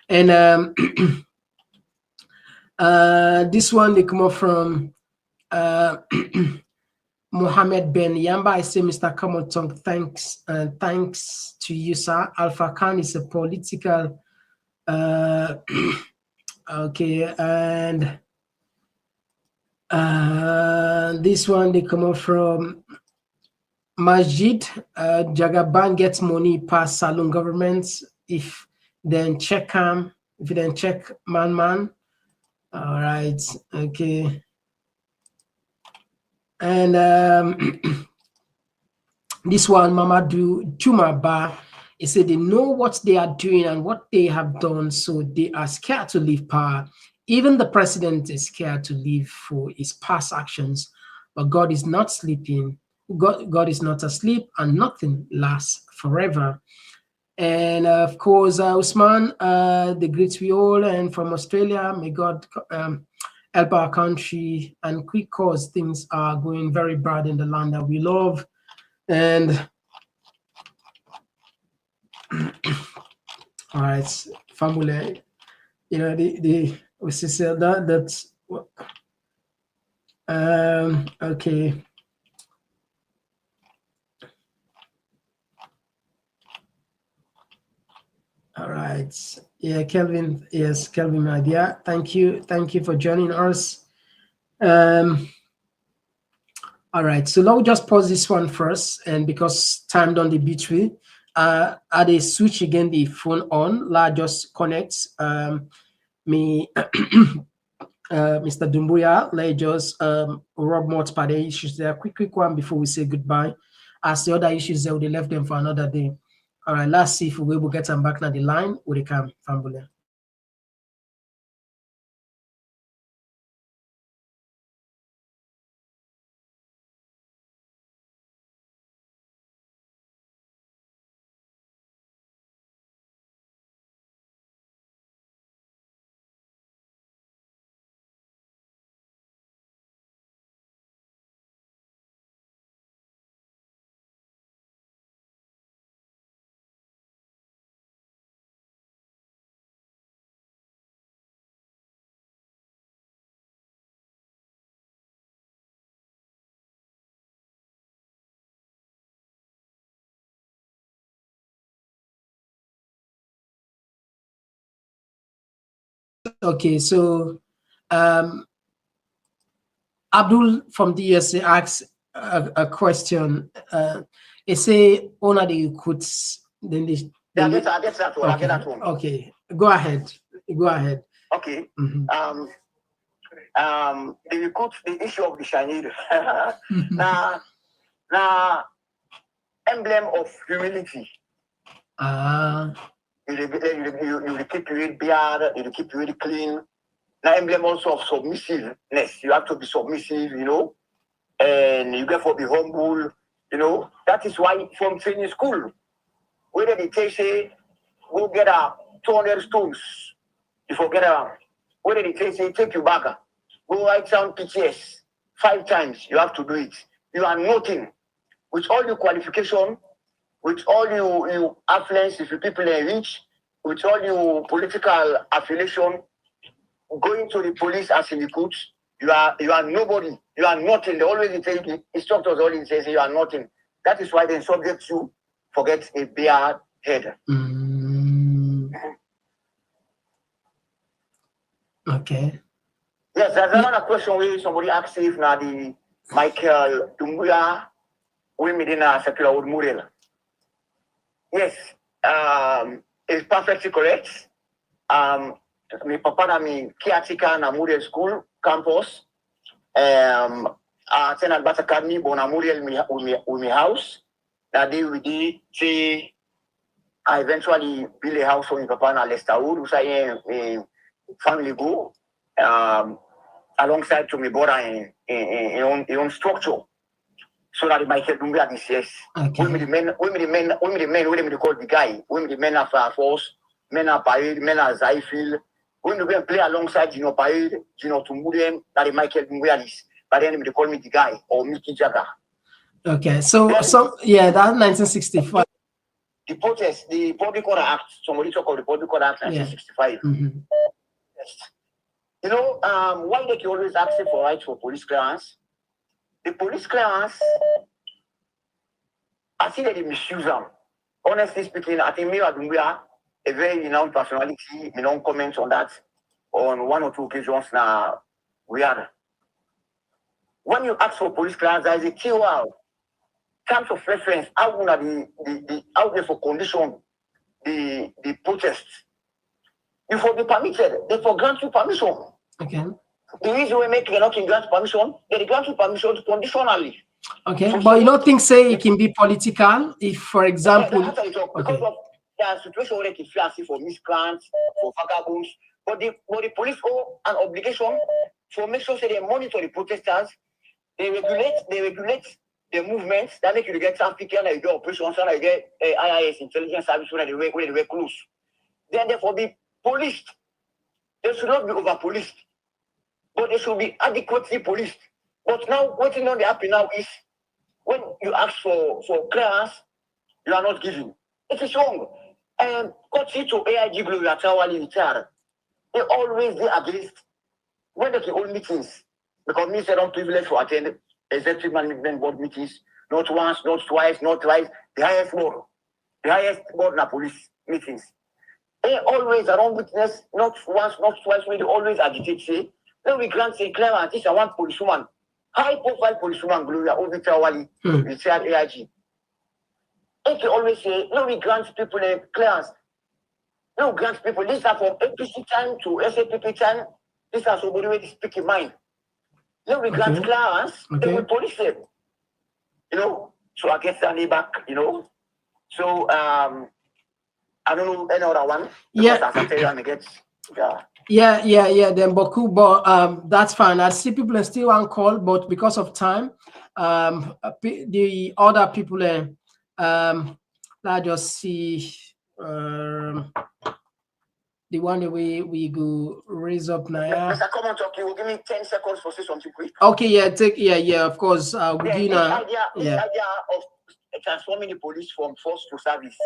And this one, they come up from Mohammed Ben Yamba. I say, Mr. Komon-Tok, thanks to you, sir. Alpha Khan is a political, okay, and this one, they come up from Majid. Jagaban gets money past Salon governments. If then check him, if you then check man. All right, okay. And this one, Mamadou Jumaba, he said they know what they are doing and what they have done, so they are scared to leave power. Even the president is scared to leave for his past actions, but God is not sleeping. God is not asleep, and nothing lasts forever. And of course, Usman, the greets we all, and from Australia, may God help our country and quick, cause things are going very bad in the land that we love. And all right, family, you know, we say that's okay. All right. Yeah, Kelvin. Yes, Kelvin, my dear. Thank you for joining us. All right. So now we just pause this one first, and because time don't the beat we, I they switch again the phone on. La just connect me Mr. Dumbuya. Let just rub more by the issues there. Quick one before we say goodbye. As the other issues there, we left them for another day. All right, let's see if we will get them back on the line with the cam, family. Okay, so Abdul from DSA asks a question. They say owner the quotes. Then they. I get that one. I get that one. Okay, go ahead. Okay. Mm-hmm. The recruit, the issue of the Shanid. now, emblem of humility. You keep it beard, you keep it clean. Now, emblem also of submissiveness. You have to be submissive, you know, and you get to be humble, you know. That is why from training school, whether they say go get 200 stones, you forget whether they say take you back, go write down PTS 5 times, you have to do it. You are nothing. With all your qualification, with all your affluence, if you people are rich, with all your political affiliation, going to the police as a recruit, you are nobody. You are nothing. They always tell you, instructors always say you are nothing. That is why they subject you forget a beard head. Okay. Yes, there's another question where somebody asked if now the Michael Dumbuya we made in a secular old Murel. Yes, it's perfectly correct. My papa na mi caretaker na Muriel School campus. Attend Albert Academy, but na Muriel with my house. That day we did say I eventually build a house for my papa na Lesterwood, which I family go alongside to my brother in own structure. So that Michael Dumbia this yes. Okay. Women the men, women they call the guy. Women the men are force, men are paid, men are Zaifil. Women they play alongside Gino Paid, Gino Tumurian, that Michael Dumbia this. But then they call me the guy or Mickey Jagger. Okay, so yeah, that's 1965. The protest, the Public Order Act, somebody talk of the Public Order Act 1965. Mm-hmm. Yes. You know, why they always ask for rights for police clearance? The police clearance, I think that they misuse them. Honestly speaking, I think me and a very renowned personality, we don't comment on that on one or two occasions now. We are. When you ask for police clearance, there is a keyword. Terms of reference, how would the how they for condition the protest. You for be permitted, they for grant you permission. Okay. The reason we make not grant permission, they grant you permission conditionally. Okay, so but you don't think say it can be political if, for example, because of the situation where they can feel for miscreants, for vagabonds, but the police owe an obligation for make sure they monitor the protesters, they regulate the movements that make you get trafficking, and you get operations, and you get IIS intelligence service when they were close. Then therefore be policed. They should not be over policed, but they should be adequately policed. But now what's not happening now is when you ask for clearance, you are not giving. It is wrong. Courtesy to AIG Gloria Tawali retired. They always they against when they hold meetings. Because me said I'm privileged to attend executive management board meetings, not once, not twice, not thrice, the highest board na police meetings. They always around witness, not once, not twice, we always agitate, say, then we grant say clearance, this is one policewoman. High profile policewoman Gloria Tawali retired AIG. They always say, no, we grant people a clearance. No, grant people. These are from APC time to SAPP time. These are somebody who speak in mind. No, we grant clearance. They will police them. You know, so I get Stanley back, you know. So, I don't know any other one. Yeah. As I tell you, I get, then Boku, but that's fine. I see people are still on call, but because of time, the other people let's just see the one that we go raise up now. Mr. Komon-Tok, you will give me 10 seconds for say something quick. Okay, of course. This idea of transforming the police from force to service.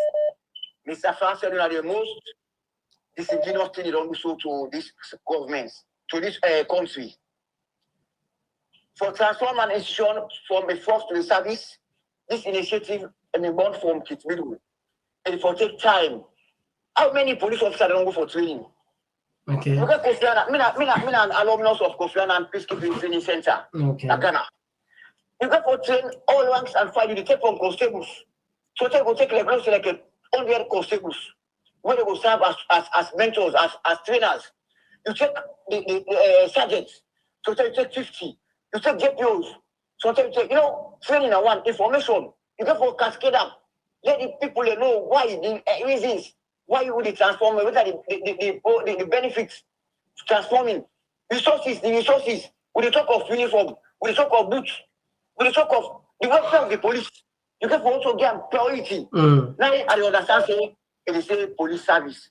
Mr. France said that the most disingenuous thing they don't do so to this government, to this country. For transform an institution from a force to a service, this initiative and a born from Kit Middle. And it will take time. How many police officers don't go for training? Okay. Look at Kofi Annan. Me an alumnus of Kofi Annan Peacekeeping Training Center. Okay. Ghana. You go for train all ranks and file. You take from constables. So they will take like 100 constables. Where they will serve as mentors, as trainers. You take the sergeants. So you take 50. You take JPOs. So you take, training and one information. You go for cascade up. Let the people know why the reasons. Why you would transform? What are the benefits to transforming? The resources. We talk of uniform. We talk of boots. We talk of the welfare of the police. You can also get priority. Now I understand saying it is a police service.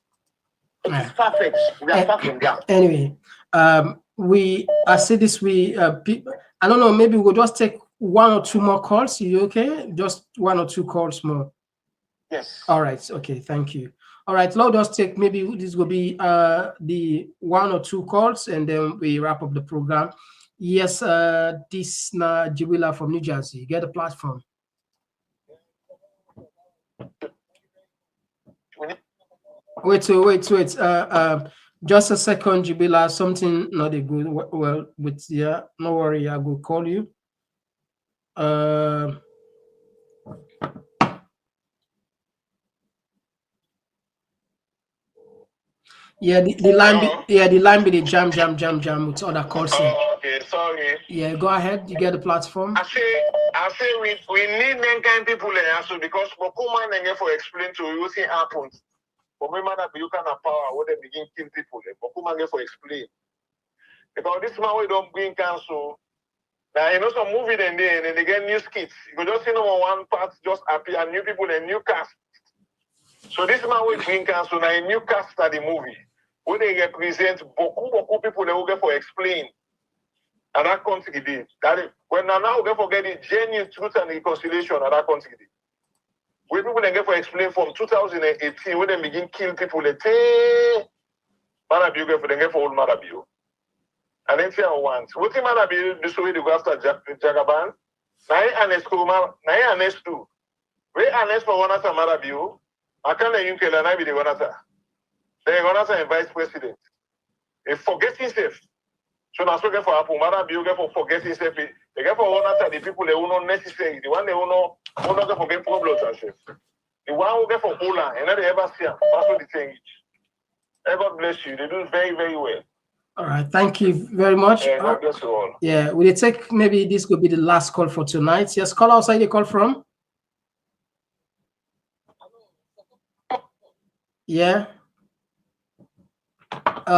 It is perfect. We are far from there. Anyway, I say this I don't know, maybe we'll just take one or two more calls. You okay? Just one or two calls more. Yes. All right. Okay. Thank you. All right. Let us take maybe this will be the one or two calls, and then we wrap up the program. Yes. This na Jiwila from New Jersey. Get the platform. Wait. Just a second, Jibila. Something not a good. Well, with no worry. I will call you. Yeah, the line the line be the jam with other calls here. Oh, okay, sorry. Yeah, go ahead. You get the platform. I say we need them kind of people also because Bokuma and for explain to you what happens. But we might you can have power when they begin kill people. Bokuma for explain. Because this man we don't bring council. Now you know some movie and they get new skits. You could just see number one part just appear new people and new cast. So this man will bring council now a new cast at the movie. Where they represent beaucoup people they will get for explain. And that country did. That is, when now we forget the genuine truth and reconciliation of that country did. When people they get for explain from 2018 when they begin kill people, they say Marabiu get for them get for old Marabiu. And then say I want. What the Marabiu this way they go after Jagaban? Now honest too. We honest for one after Marabiu. I can't let you kill and I be the one after. They're gonna say vice president. If forget himself. So now so get for Apple, Marabiu get for forget himself. They get for one after the people they will not necessary. The one they will not forget problems and stuff. The one who get for Ola and then they ever see them. That's what they think. God bless you. They do very, very well. All right, thank you very much. Yeah, God bless you all. Yeah, will you take maybe this could be the last call for tonight? Yes, call outside the call from. Yeah.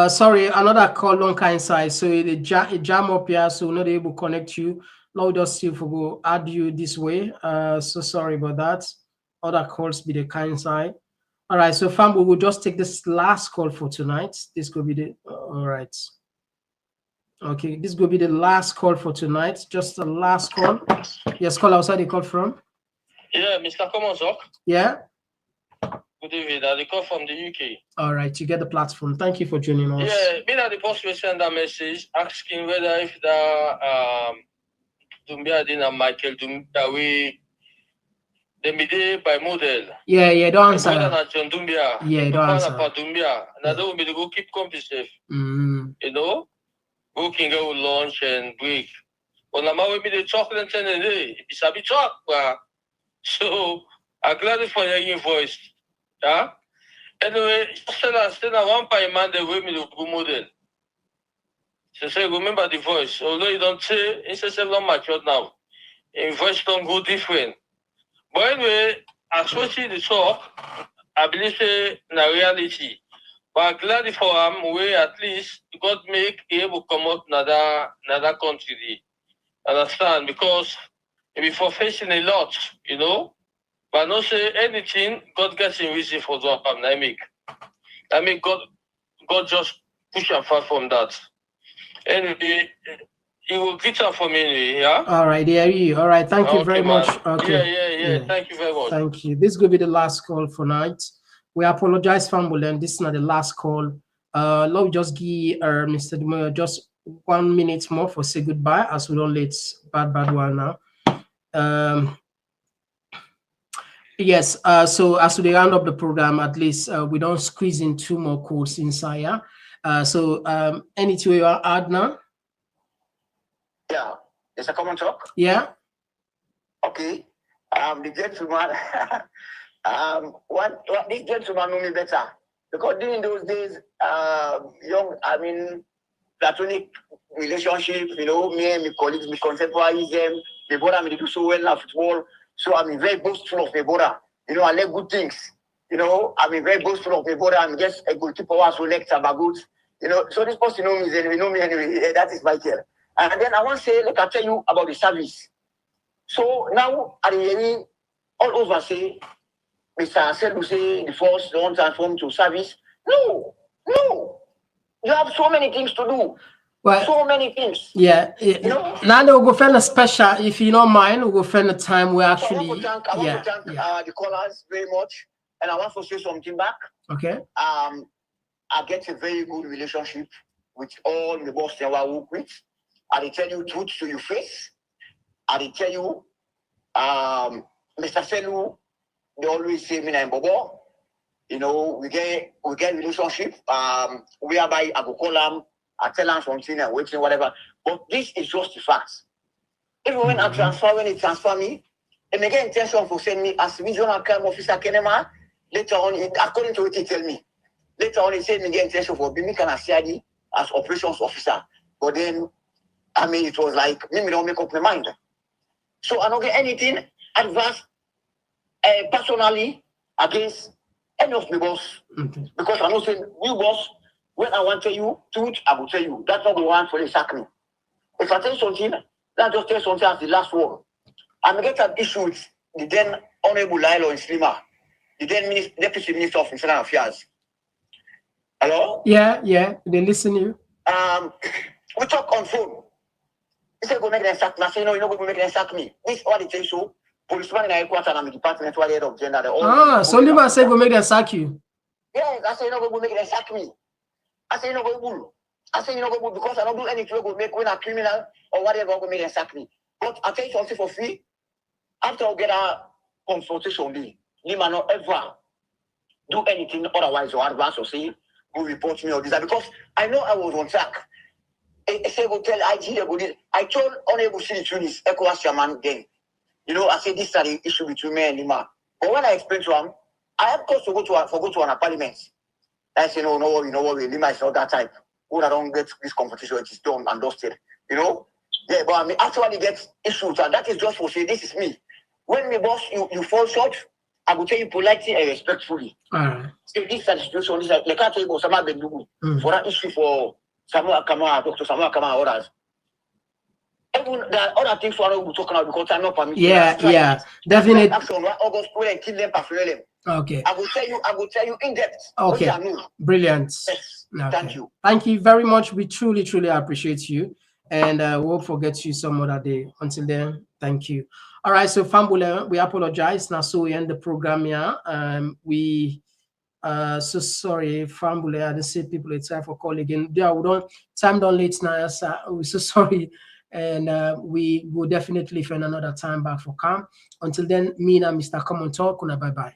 Sorry, another call long kind side. So it jam up here, so we're not able to connect you. Now we just see if we go add you this way. So sorry about that. Other calls be the kind side. All right, so fam, we will just take this last call for tonight. This could be the all right. Okay, this will be the last call for tonight. Just the last call. Yes, call outside the call from. Yeah, Mr. Komon-Tok. Yeah. Good evening. I call from the UK. All right, you get the platform. Thank you for joining us. Yeah, me and the post will send a message asking whether if the Dumbia and Michael Dumbia we the made by model. Yeah, don't answer. John Dumbia. Yeah, don't answer. Dumbia. And I don't be to go keep company safe. You know, go can go lunch and break. But now we be the chocolate and the day. It's a bit talk, so I'm glad for your voice. Yeah. Anyway, still one by man the way me to go model. So say remember the voice. Although you don't say it's a long mature now. In voice don't go different. But anyway, associate the talk, I believe say na reality. But I'm glad for him way at least God make able to come out another country. Understand? Because before facing a lot, you know. But not say anything, God gets in reason for the I mean God just push and far from that. Anyway, he will greet her for me anyway, yeah? All right, all right, thank you very much. Okay. Yeah. Thank you very much. Thank you. This will be the last call for night. We apologize, family, and this is not the last call. Let me just give Mr. Dumoya just 1 minute more for say goodbye as we don't let bad one now. Yes, so as we round up the program, at least we don't squeeze in 2 more calls inside. Yeah? So anything you want to add now? Yeah, it's a Komon-Tok. Yeah. Okay. The gentleman, this gentleman know me better because during those days, platonic relationship, you know, me and my colleagues, me contemporaries them, my brother me do so well in football. So I'm very boastful of my brother. You know, I like good things. You know, I'm very boastful of my brother. I'm just a goalkeeper who selects about good. You know, so this person know me, they know me anyway. That is Michael. And then I want to say, let I tell you about the service. So now, at the end, all over say, Mr. Ansel will say the force don't transform to service. No. You have so many things to do. Well, so many things. Yeah. You know? Now we'll go find a special, if you don't mind, we'll go find a time where actually. I want to thank the callers very much. And I want to say something back. Okay. I get a very good relationship with all the boss that I work with. I tell you truth to your face. I tell you, Mr. Selu, they always say me and Bobo. You know, we get relationship. Whereby I go call them, I tell them something and waiting, whatever. But this is just the facts. Even when I transfer, when they transfer me, and they get intention to send me as regional crime officer Kenema, later on, according to what he tell me. Later on, he said me get intention for being kind of CID as operations officer. But then, I mean, it was like, me don't make up my mind. So I don't get anything adverse personally against any of my boss. Because I'm not saying, you boss, when I want to tell you truth, I will tell you. That's not the one for the sack me. If I tell you something, that's just tell something as the last word. I'm get an issue with the then Honorable Lilo and Slimmer, the then Deputy Minister of Internal Affairs. Hello? Yeah, they listen to you. We talk on phone. He said, go make them sack me. I say, no, you're not going to make them sack me. This is what they tell you. Policeman in the headquarters and the department, what the head of gender. So Lima said, go make them sack you. Yes, I say, you're not going to make them sack me. I say, you're not going to bull. I say, you're not going to because I don't do anything to make when a criminal or whatever, go make them sack me. But I tell you something for free. After I get a consultation, Lima not ever do anything otherwise or advance or say, go report me or this. Because I know I was on track. I say, go tell IG, I told Honorable City Tunis, ECOWAS chairman then. You know, I said, this is the issue between me and Lima. But when I explained to him, I have cause to go to an parliament. I say, no worry, Lima is not that type. When I don't get this competition, it is done and dusted. You know? Yeah, but I mean, actually get issues, and that is just for say, this is me. When my boss, you fall short, I will tell you politely and respectfully. So this is the situation, this is like, I can't tell you about Sama Bendugu for that issue for Samuel Akama, Dr. Samuel Akama, and others. Even there are other things we're not talking about because I'm not permitted. Yeah, definitely. Action, August, and kill them, them. Okay. I will tell you in depth. Okay. Brilliant. Yes. Okay. Thank you. Thank you very much. We truly appreciate you. And we'll forget you some other day. Until then, thank you. All right, so Fambule, we apologize. Now, so we end the program here. So sorry, Fambule. I didn't see people it's time for call again. Yeah, we don't time done late now. So we're so sorry. And we will definitely find another time back for camp. Until then, me and Mr. Komon-Tok, bye bye.